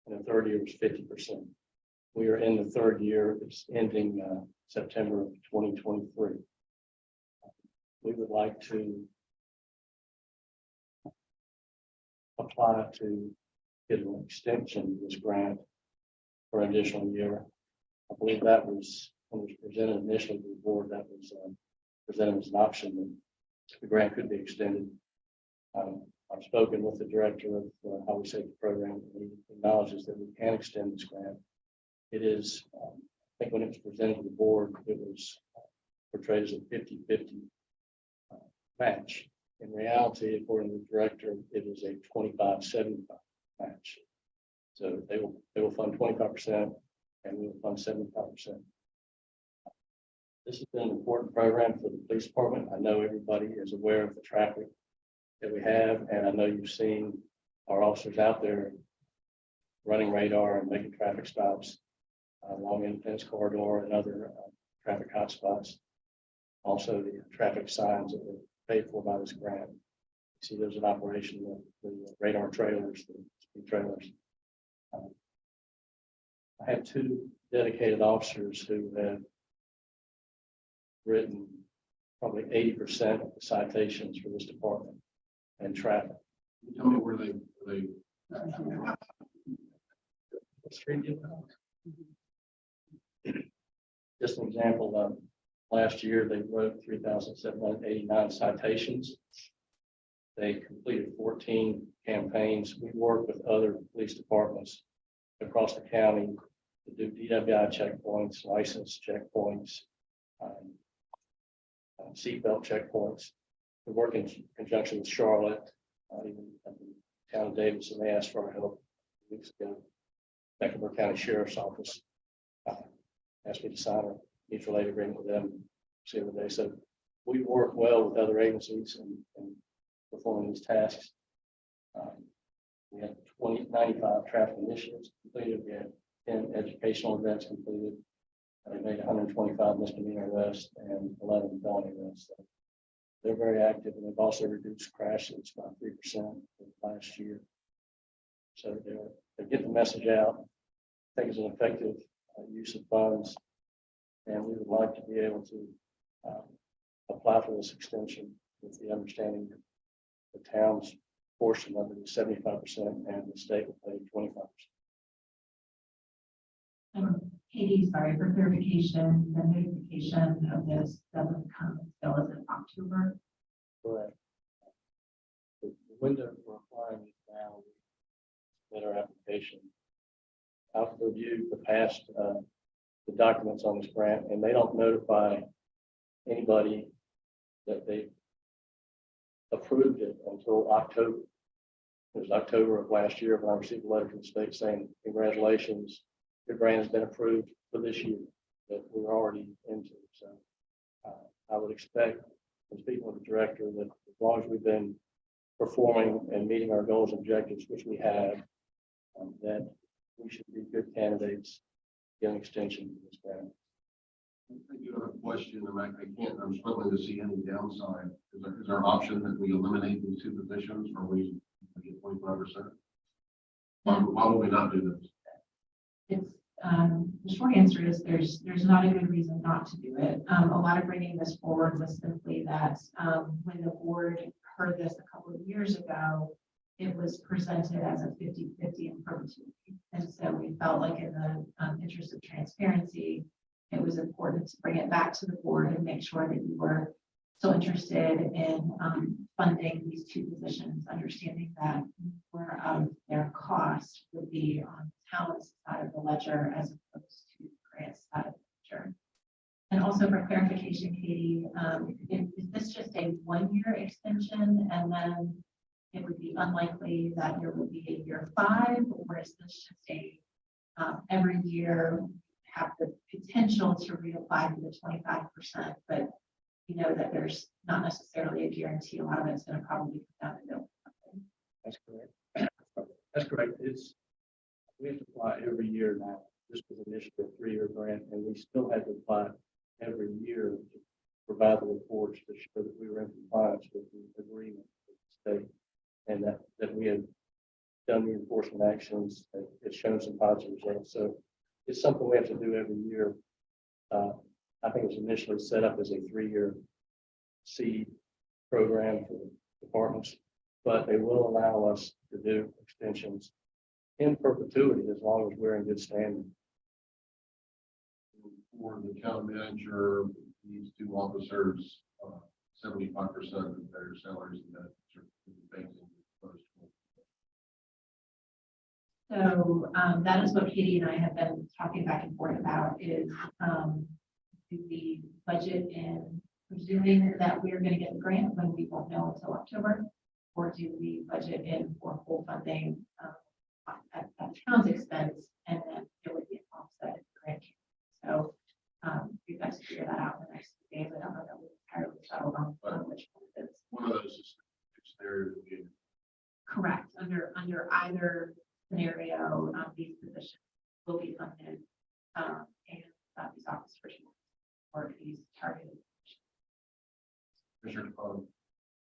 and the third year was 50%. We are in the third year. It's ending September of 2023. We would like to apply to get an extension of this grant for an additional year. I believe that was, when it was presented initially to the board, that was presented as an option that the grant could be extended. I've spoken with the director of the Highway Safety Program, and he acknowledges that we can extend this grant. It is, I think when it was presented to the board, it was portrayed as a 50-50 match. In reality, according to the director, it is a 25-75 match. So they will fund 25% and we will fund 75%. This has been an important program for the police department. I know everybody is aware of the traffic that we have, and I know you've seen our officers out there running radar and making traffic stops along Independence Corridor and other traffic hotspots. Also, the traffic signs that were paid for by this grant. See, there's an operation of the radar trailers, the speed trailers. I have 2 dedicated officers who have written probably 80% of the citations for this department and traffic. Can you tell me where they Just an example, last year they wrote 3,789 citations. They completed 14 campaigns. We work with other police departments across the county to do DWI checkpoints, license checkpoints, seatbelt checkpoints. We work in conjunction with Charlotte, even at the town of Davidson. They asked for our help weeks ago. Mecklenburg County Sheriff's Office asked me to sign a mutual aid agreement with them the other day. So we work well with other agencies and performing these tasks. We had 95 traffic initiatives completed. We had 10 educational events completed. They made 125 misdemeanor arrests and 11 felony arrests. So they're very active, and they've also reduced crashes by 3% last year. So they're getting the message out. I think it's an effective use of funds, and we would like to be able to apply for this extension with the understanding that the town's portion of it is 75% and the state will pay 25%. Katie, sorry for clarification, the notification of this doesn't come until is it October? Correct. The window for applying is now, we submit our application. I've reviewed the past, the documents on this grant, and they don't notify anybody that they approved it until October. It was October of last year when I received a letter from the state saying, congratulations, your grant has been approved for this year that we're already into. So I would expect, from speaking with the director, that as long as we've been performing and meeting our goals and objectives, which we have, that we should be good candidates to get an extension to this grant. I do have a question, and I'm struggling to see any downside. Is there an option that we eliminate these two positions, or we get 25%? Why would we not do this? It's, the short answer is there's not a good reason not to do it. A lot of bringing this forward was simply that, when the board heard this a couple of years ago, it was presented as a 50-50 in perpetuity. And so we felt like in the interest of transparency, it was important to bring it back to the board and make sure that you were still interested in funding these two positions, understanding that more of their cost would be on the town's side of the ledger as opposed to the grant's side of the ledger. And also for clarification, Katie, is this just a one-year extension and then it would be unlikely that there would be a year 5, or is this just a every year have the potential to reapply for the 25%, but you know that there's not necessarily a guarantee. A lot of it's going to probably come down to bill. That's correct. That's correct. We have to apply every year now. This was initially a 3-year grant, and we still had to apply every year to provide the reports to show that we were in compliance with the agreement with the state, and that we had done the enforcement actions. It's shown some positive results. So it's something we have to do every year. I think it was initially set up as a 3-year seed program for the departments, but they will allow us to do extensions in perpetuity as long as we're in good standing. For the town manager, these two officers, 75% of their salaries and that are baked into the post. So that is what Katie and I have been talking back and forth about is do we budget in presuming that we're going to get the grant when we won't know until October, or do we budget in for full funding at the town's expense, and then there would be an offset if the grant came. So we've got to figure that out in the next few days. I don't know that we're entirely settled on which one it is. One of those is scenarios. Correct. Under either scenario, these positions will be funded, and these officers or these targeted.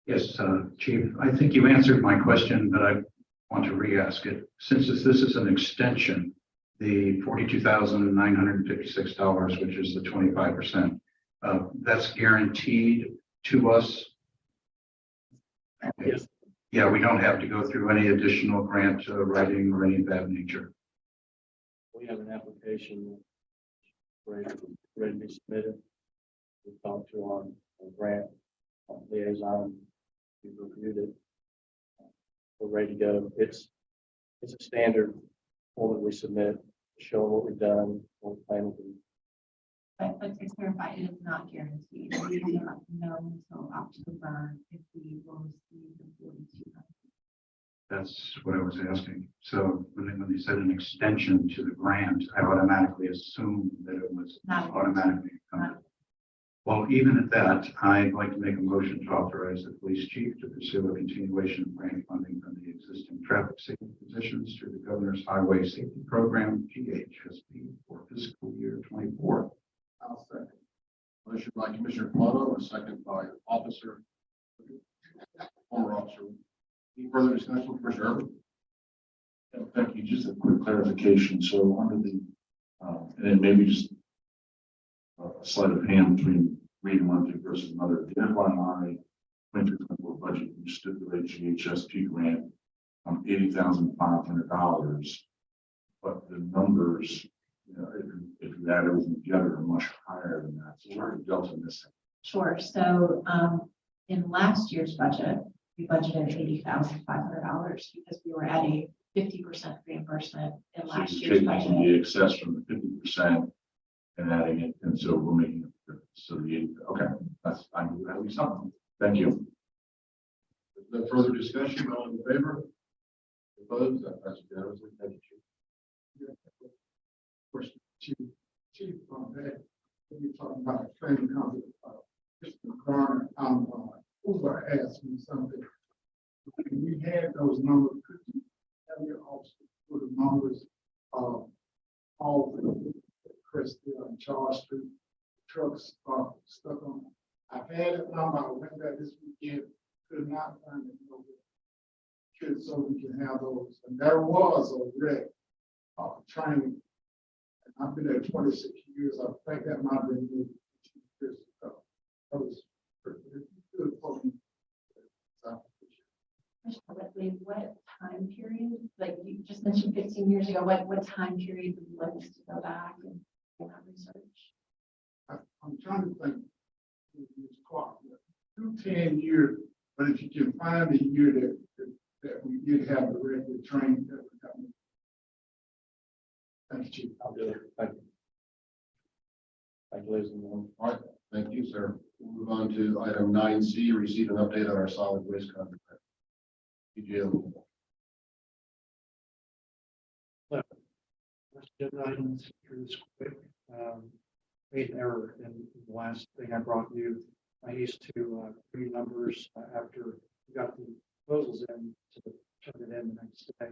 Yes, Chief, I think you answered my question, but I want to re-ask it. Since this is an extension, the $42,956, which is the 25%, that's guaranteed to us. Yes. Yeah, we don't have to go through any additional grant writing or any of that nature. We have an application ready to be submitted. We talked to our grant liaison. We reviewed it. We're ready to go. It's a standard form that we submit, showing what we've done, what we're planning to do. But to clarify, it is not guaranteed. We do not know until October if we will receive the 42. That's what I was asking. So when they said an extension to the grant, I automatically assumed that it was Not automatically. Well, even at that, I'd like to make a motion to authorize the police chief to pursue a continuation of grant funding from the existing traffic safety positions through the Governor's Highway Safety Program, GHSP, for fiscal year 24. I'll second. Motion by Commissioner Cotto, a second by Officer, former officer. Any further discussion, Commissioner Irvin? Thank you. Just a quick clarification. So under the, and then maybe just a sleight of hand between reading one thing versus another. The FYI 2024 budget, you stipulate GHSP grant on $80,500. But the numbers, you know, if you add everything together, are much higher than that. So where are the delta missing? Sure. So in last year's budget, we budgeted $80,500 because we were at a 50% reimbursement in So last you're year's taking budget. the excess from the 50% and adding it, and so we're making it. So the 80, okay, that's, I knew that was something. Thank you. No further discussion, all in favor? Opposed, that passes unanimously. Thank you, Chief. Question, Chief, that, when you're talking about the training concept, Mr. Garner, Uber asked me something. When we had those numbers, could you have your officer put the numbers of all the Crestfield and Charles Street trucks stuck on? I've had it number, I went back this weekend, could not find it nowhere. Could, so we can have those, and there was a wreck of training. And I've been there 26 years, I think that might have been maybe 2 years ago. That was pretty good for me. What time period? Like you just mentioned 15 years ago, what time period would you like us to go back and do that research? I'm trying to think. It's quite, 10 years, but if you can find the year that we did have the regular training that would help me. Thank you, Chief. I'll do it. Thank you. Thank you, ladies and gentlemen. All right, thank you, sir. We'll move on to item 9C, receive an update on our solid waste contract. PGL. Agenda items here this quick. Made an error in the last thing I brought you. I used to read numbers after we got the proposals in to turn it in the next day.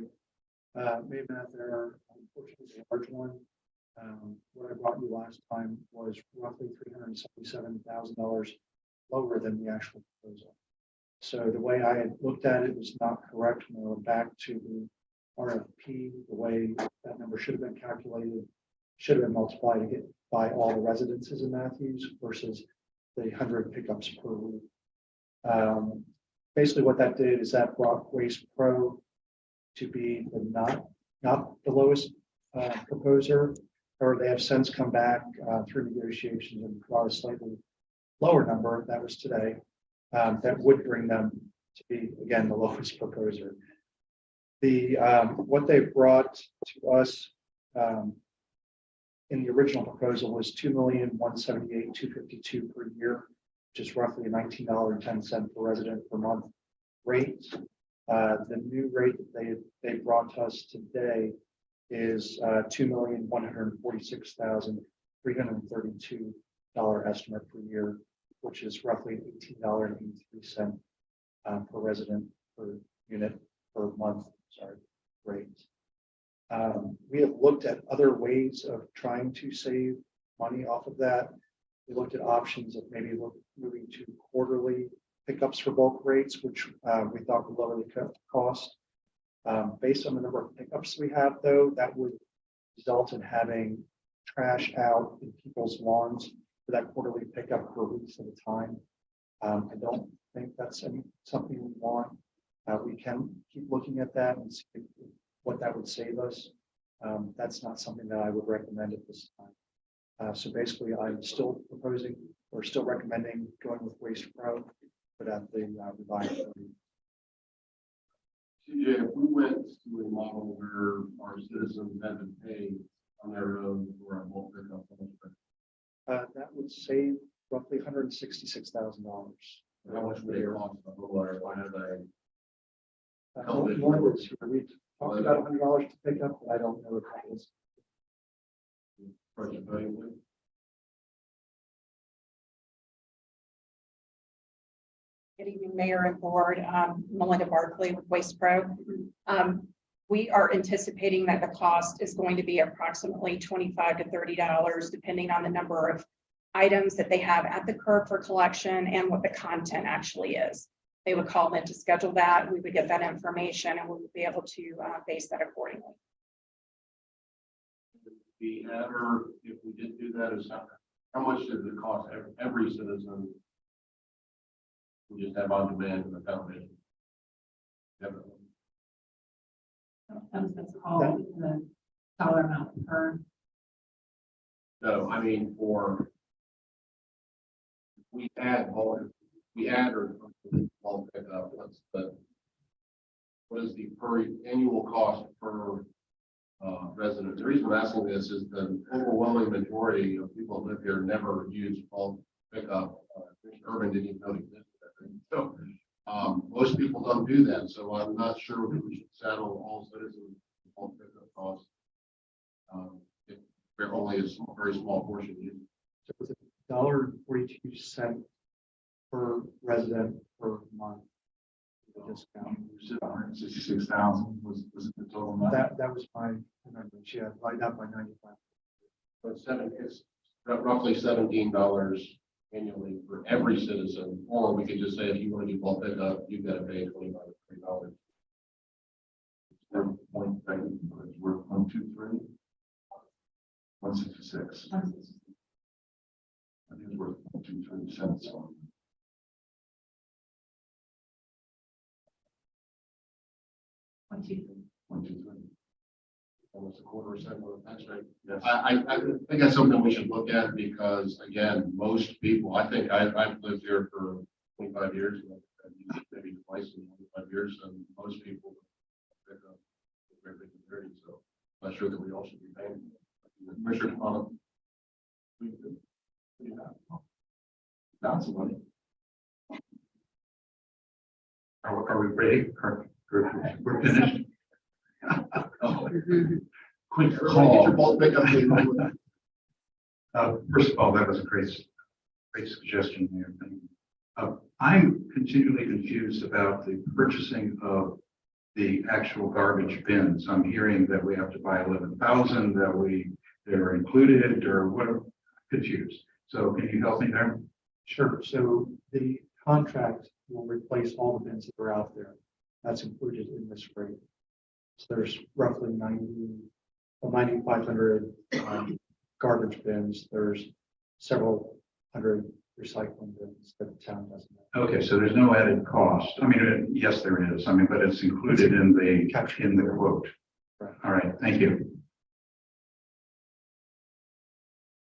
Made an error, unfortunately, a large one. What I brought you last time was roughly $377,000 lower than the actual proposal. So the way I had looked at it was not correct. When I went back to the RFP, the way that number should have been calculated, should have been multiplied to get by all the residences in Matthews versus the 100 pickups per week. Basically what that did is that brought Waste Pro to be the not the lowest proposer, or they have since come back through negotiations and brought a slightly lower number. That was today. That would bring them to be, again, the lowest proposer. The what they brought to us in the original proposal was $2,178,252 per year, which is roughly a $19.10 per resident per month rate. The new rate that they brought to us today is $2,146,332 estimate per year, which is roughly $18.83 per resident per unit per month. Sorry, rate. We have looked at other ways of trying to save money off of that. We looked at options of maybe moving to quarterly pickups for bulk rates, which we thought would lower the cost. Based on the number of pickups we have, though, that would result in having trash out in people's lawns for that quarterly pickup for weeks at a time. I don't think that's something we want. We can keep looking at that and see what that would save us. That's not something that I would recommend at this time. So basically, I'm still proposing or still recommending going with Waste Pro, but at the revised rate. CJ, if we went to a model where our citizens had to pay on their own for a bulk pickup, That would save roughly $166,000. how much would it cost? More this year. We talked about $100 to pick up, but I don't know if that is. Project value. Good evening, Mayor and Board. Melinda Barkley with Waste Pro. We are anticipating that the cost is going to be approximately $25 to $30, depending on the number of items that they have at the curb for collection and what the content actually is. They would call in to schedule that. We would get that information and we would be able to base that accordingly. The adder, if we did do that, is how much does it cost every citizen We just have on demand in the foundation. That's called the dollar amount per. No, I mean, for. We add or bulk pickup, what's the. What is the per annual cost per resident? The reason I'm asking this is the overwhelming majority of people that live here never use bulk pickup. Urban didn't even know it existed. I think. So most people don't do that. So I'm not sure that we should saddle all citizens with bulk pickup costs. If we're only a small, very small portion use. So it's $1.42 per resident per month. The discount. You said 166,000 was it the total amount? That was my remembrance. Yeah, divide that by 95. But it's roughly $17 annually for every citizen, or we could just say if you want to do bulk pickup, you've got to pay $25 or $30. It's worth 123, 166. I think it's worth 123 cents. One, two, 123. Almost a quarter cent of the tax rate. Yes. I think that's something we should look at because again, most people, I think I've lived here for 25 years, maybe twice in 25 years, and most people pick up very big security. So I'm not sure that we all should be paying. Commissioner Connell. Not so money. Are we ready? We're finished. Quick Get your call. bulk pickup. First of all, that was a great suggestion there. Thank you. I'm continually confused about the purchasing of the actual garbage bins. I'm hearing that we have to buy 11,000, that they're included, or what? I'm confused. So can you help me there? Sure. So the contract will replace all the bins that are out there. That's included in this rate. So there's roughly 9,500 garbage bins. There's several hundred recycling bins that the town doesn't have. Okay, so there's no added cost. I mean, yes, there is. I mean, but it's included in the quote. Right. All right, thank you.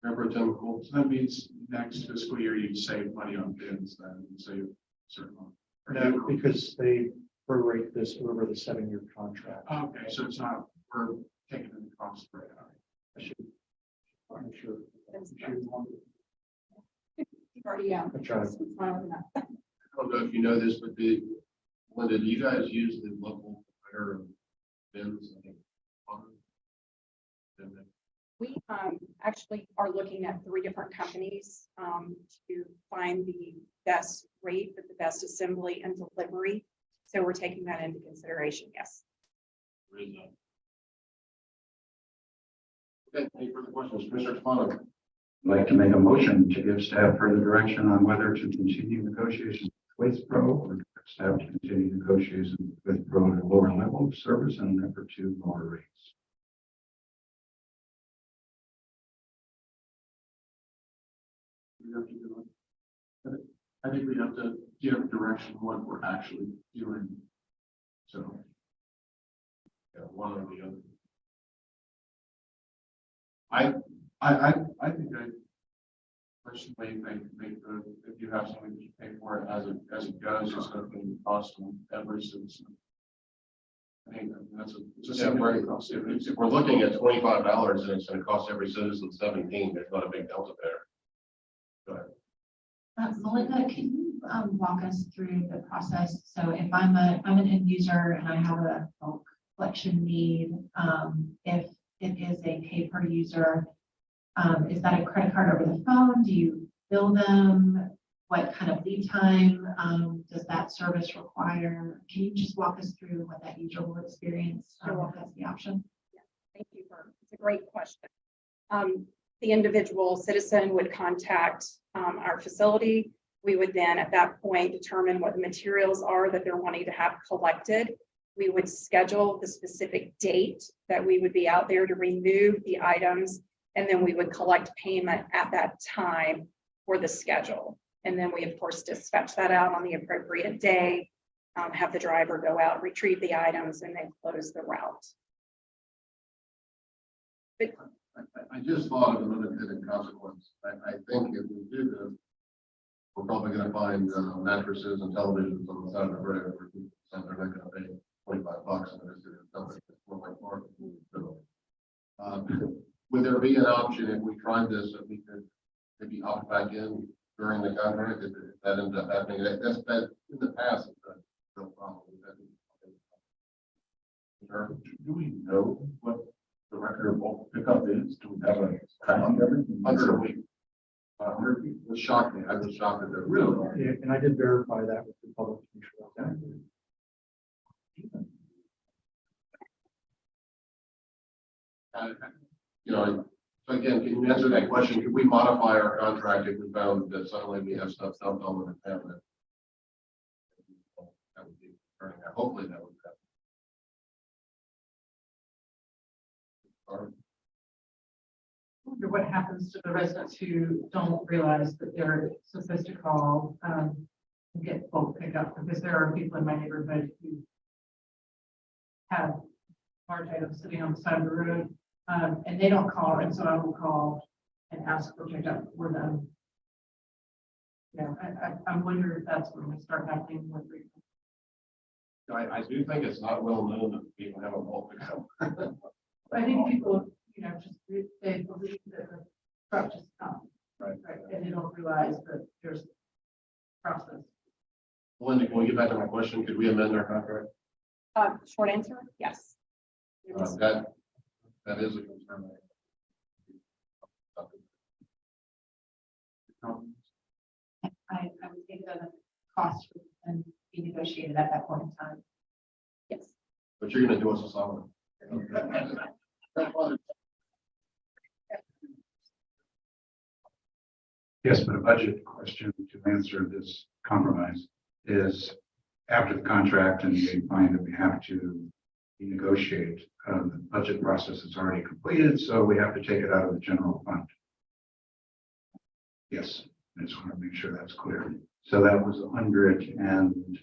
Remember, Tim, cool. So that means next fiscal year, you'd save money on bins, then you save a certain amount. No, because they prorate this over the 7-year contract. Okay, so it's not, we're taking in the cost right now. I should, I'm sure. You've already, I tried. I don't know if you know this, but Linda, do you guys use the local provider of bins? I think. We actually are looking at 3 different companies to find the best rate with the best assembly and delivery. So we're taking that into consideration. Yes. Okay, any further questions? Commissioner Spano. I'd like to make a motion to give staff further direction on whether to continue negotiations with Waste Pro or staff to continue negotiations with Pro at a lower level of service and an effort to lower rates. I think we have to give direction what we're actually doing. So. Yeah, one or the other. I think I personally think that if you have something that you pay for it as it goes, it's going to cost them every citizen. I think that's it's a significant cost. If we're looking at $25 and it's going to cost every citizen 17, there's not a big delta there. Go ahead. Melinda, can you walk us through the process? So if I'm an end user and I have a bulk collection need, if it is a pay per user, is that a credit card over the phone? Do you bill them? What kind of lead time does that service require? Can you just walk us through what that user will experience? That's the option. Yeah, thank you it's a great question. The individual citizen would contact our facility. We would then at that point determine what the materials are that they're wanting to have collected. We would schedule the specific date that we would be out there to remove the items, and then we would collect payment at that time for the schedule. And then we, of course, dispatch that out on the appropriate day, have the driver go out, retrieve the items, and then close the route. I just thought of an unintended consequence. I think if we do this, we're probably gonna find mattresses and televisions on the side of the road where people say they're not gonna pay $25 and it's something that's more like market. Would there be an option if we tried this, that we could maybe opt back in during the contract, if that ends up happening? That's that in the past, it's a real problem. Do we know what the record of bulk pickup is? Do we have a track on everything? 100 a week. 100 people. It shocked me. I was shocked at that. Really? Yeah, and I did verify that with the public. to be sure that- You know, so again, can you answer that question? Could we modify our contract if we found that suddenly we have stuff dumped on the contaminant? That would be, hopefully that would happen. All right. I wonder what happens to the residents who don't realize that they're supposed to call, and get bulk pickup, because there are people in my neighborhood who have large items sitting on the side of the road, and they don't call, and so I will call and ask for pickup for them. Yeah, I wonder if that's when we start happening with. I do think it's not well known that people have a bulk pickup. I think people, just, they believe that the truck just comes. Right. And they don't realize that there's a process. Linda, can we get back to my question? Could we amend our contract? Short answer, yes. That is a concern. I would think that the cost and be negotiated at that point in time. Yes. But you're gonna do us a solid. Yes, but a budget question to answer this compromise is after the contract and we find that we have to negotiate, the budget process is already completed, so we have to take it out of the general fund. Yes, I just want to make sure that's clear. So that was 100 and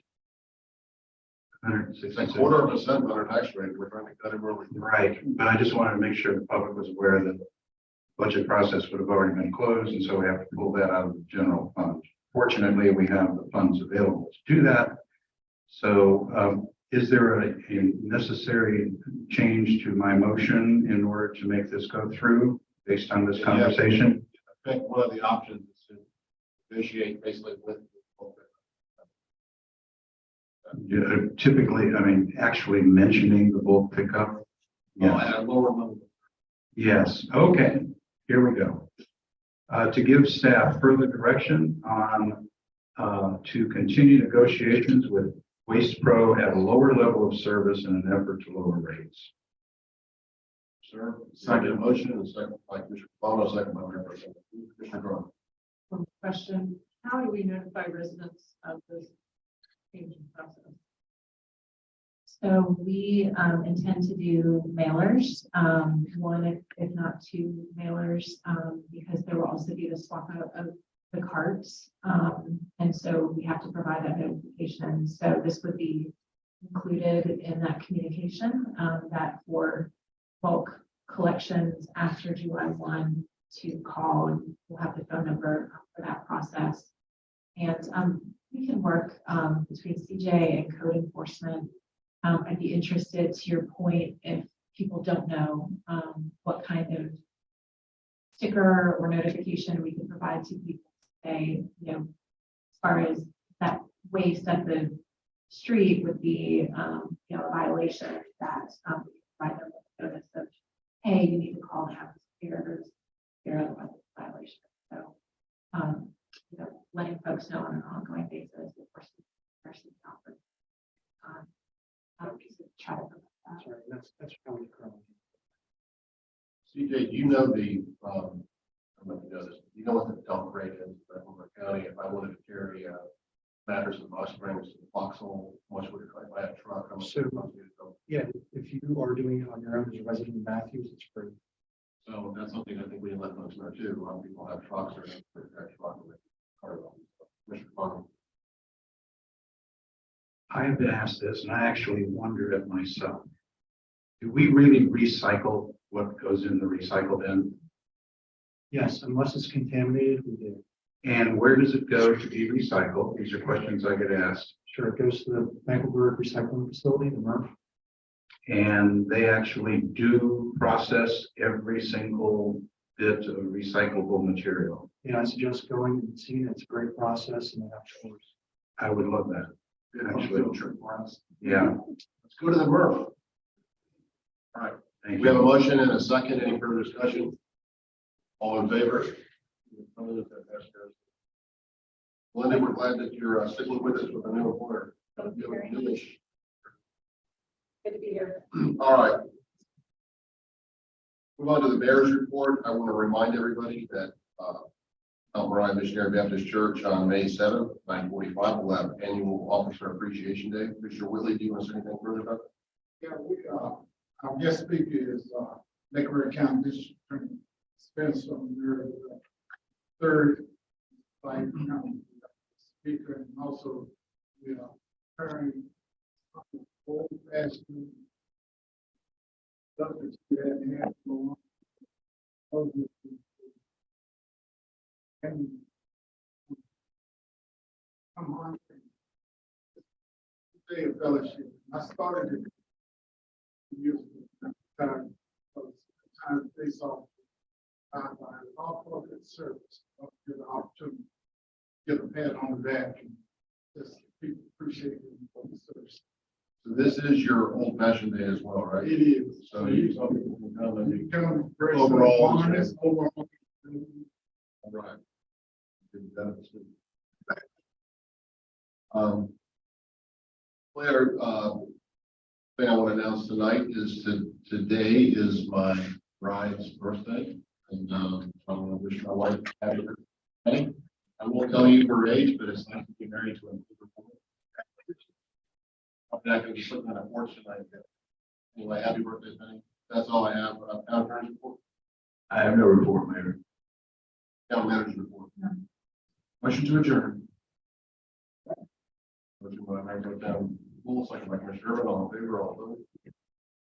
It's a 1/4% on our tax rate. We're trying to cut it where we can. Right, but I just wanted to make sure the public was aware that the budget process would have already been closed, and so we have to pull that out of the general fund. Fortunately, we have the funds available to do that. So is there a necessary change to my motion in order to make this go through based on this conversation? I think one of the options is to negotiate basically with. Yeah, typically, I mean, actually mentioning the bulk pickup. Yes. At a lower level. Yes, okay, here we go. To give staff further direction on to continue negotiations with Waste Pro at a lower level of service in an effort to lower rates. Sir, second motion and second by Commissioner Bono, second by Commissioner Grant. Question, how do we notify residents of this changing process? So we intend to do mailers, one if not two mailers, because there will also be the swap out of the carts. And so we have to provide that notification. So this would be included in that communication, that for bulk collections after July 1 to call, and we'll have the phone number for that process. And we can work between CJ and code enforcement. I'd be interested, to your point, if people don't know what kind of sticker or notification we can provide to people, say, as far as that waste at the street would be, a violation, that provide them with notice of, hey, you need to call and have this here, there's otherwise a violation. So, letting folks know on an ongoing basis, of course, try to That's right. That's how we currently. CJ, do you know the, I don't know if you know this, do you know what the dump rate is in Oklahoma County? If I wanted to carry a mattress and box springs to the Foxhole, how much would it cost? If I had a truck, how much would it cost me to go? Yeah, if you are doing it on your own as a resident of Matthews, it's free. So that's something I think we can let folks know too. A lot of people have trucks or their truck with cargo. I have been asked this, and I actually wondered it myself. Do we really recycle what goes in the recycle bin? Yes, unless it's contaminated, we do. And where does it go to be recycled? These are questions I get asked. Sure, it goes to the Mecklenburg Recycling Facility, the MRF. And they actually do process every single bit of recyclable material. Yeah, I suggest going and seeing it. It's a great process and it actually. I would love that. Actually, trip for us. Yeah, Let's go to the Murph. All right, thank we have a you. motion and a second. Any further discussion? All in favor? Linda, we're glad that you're sticking with us with a new employer. Good to be here. All right. Move on to the mayor's report. I want to remind everybody that Mount Moriah Missionary Baptist Church on May 7th, 9:45 will have annual Officer Appreciation Day. Mr. Whitley, do you want to say anything further about that? Yeah, our guest speaker is, Lake Erie County District Attorney Spencer, third vice county speaker, and also we are preparing old fashioned subjects that have for and come on. Day of fellowship. I started it years ago. Time face off. By all public service, get the opportunity, get a pat on the back, and just people appreciate it for the service. So this is your old fashioned day as well, right? It is. So you some people can come and You come dressed Overall, in harness, overall. all right. Claire, thing I want to announce tonight is that today is my bride's birthday, and I want to wish my wife a happy birthday. I won't tell you her age, but it's nice to be married to a woman. I'm not going to be sitting on a porch tonight. Anyway, happy birthday, Penny. That's all I have. Town attorney's report. I have no report, Mayor. Town manager's report. Motion to adjourn. Motion by Mayor Pro Tem Poole, second by Commissioner Urban, all in favor, all opposed.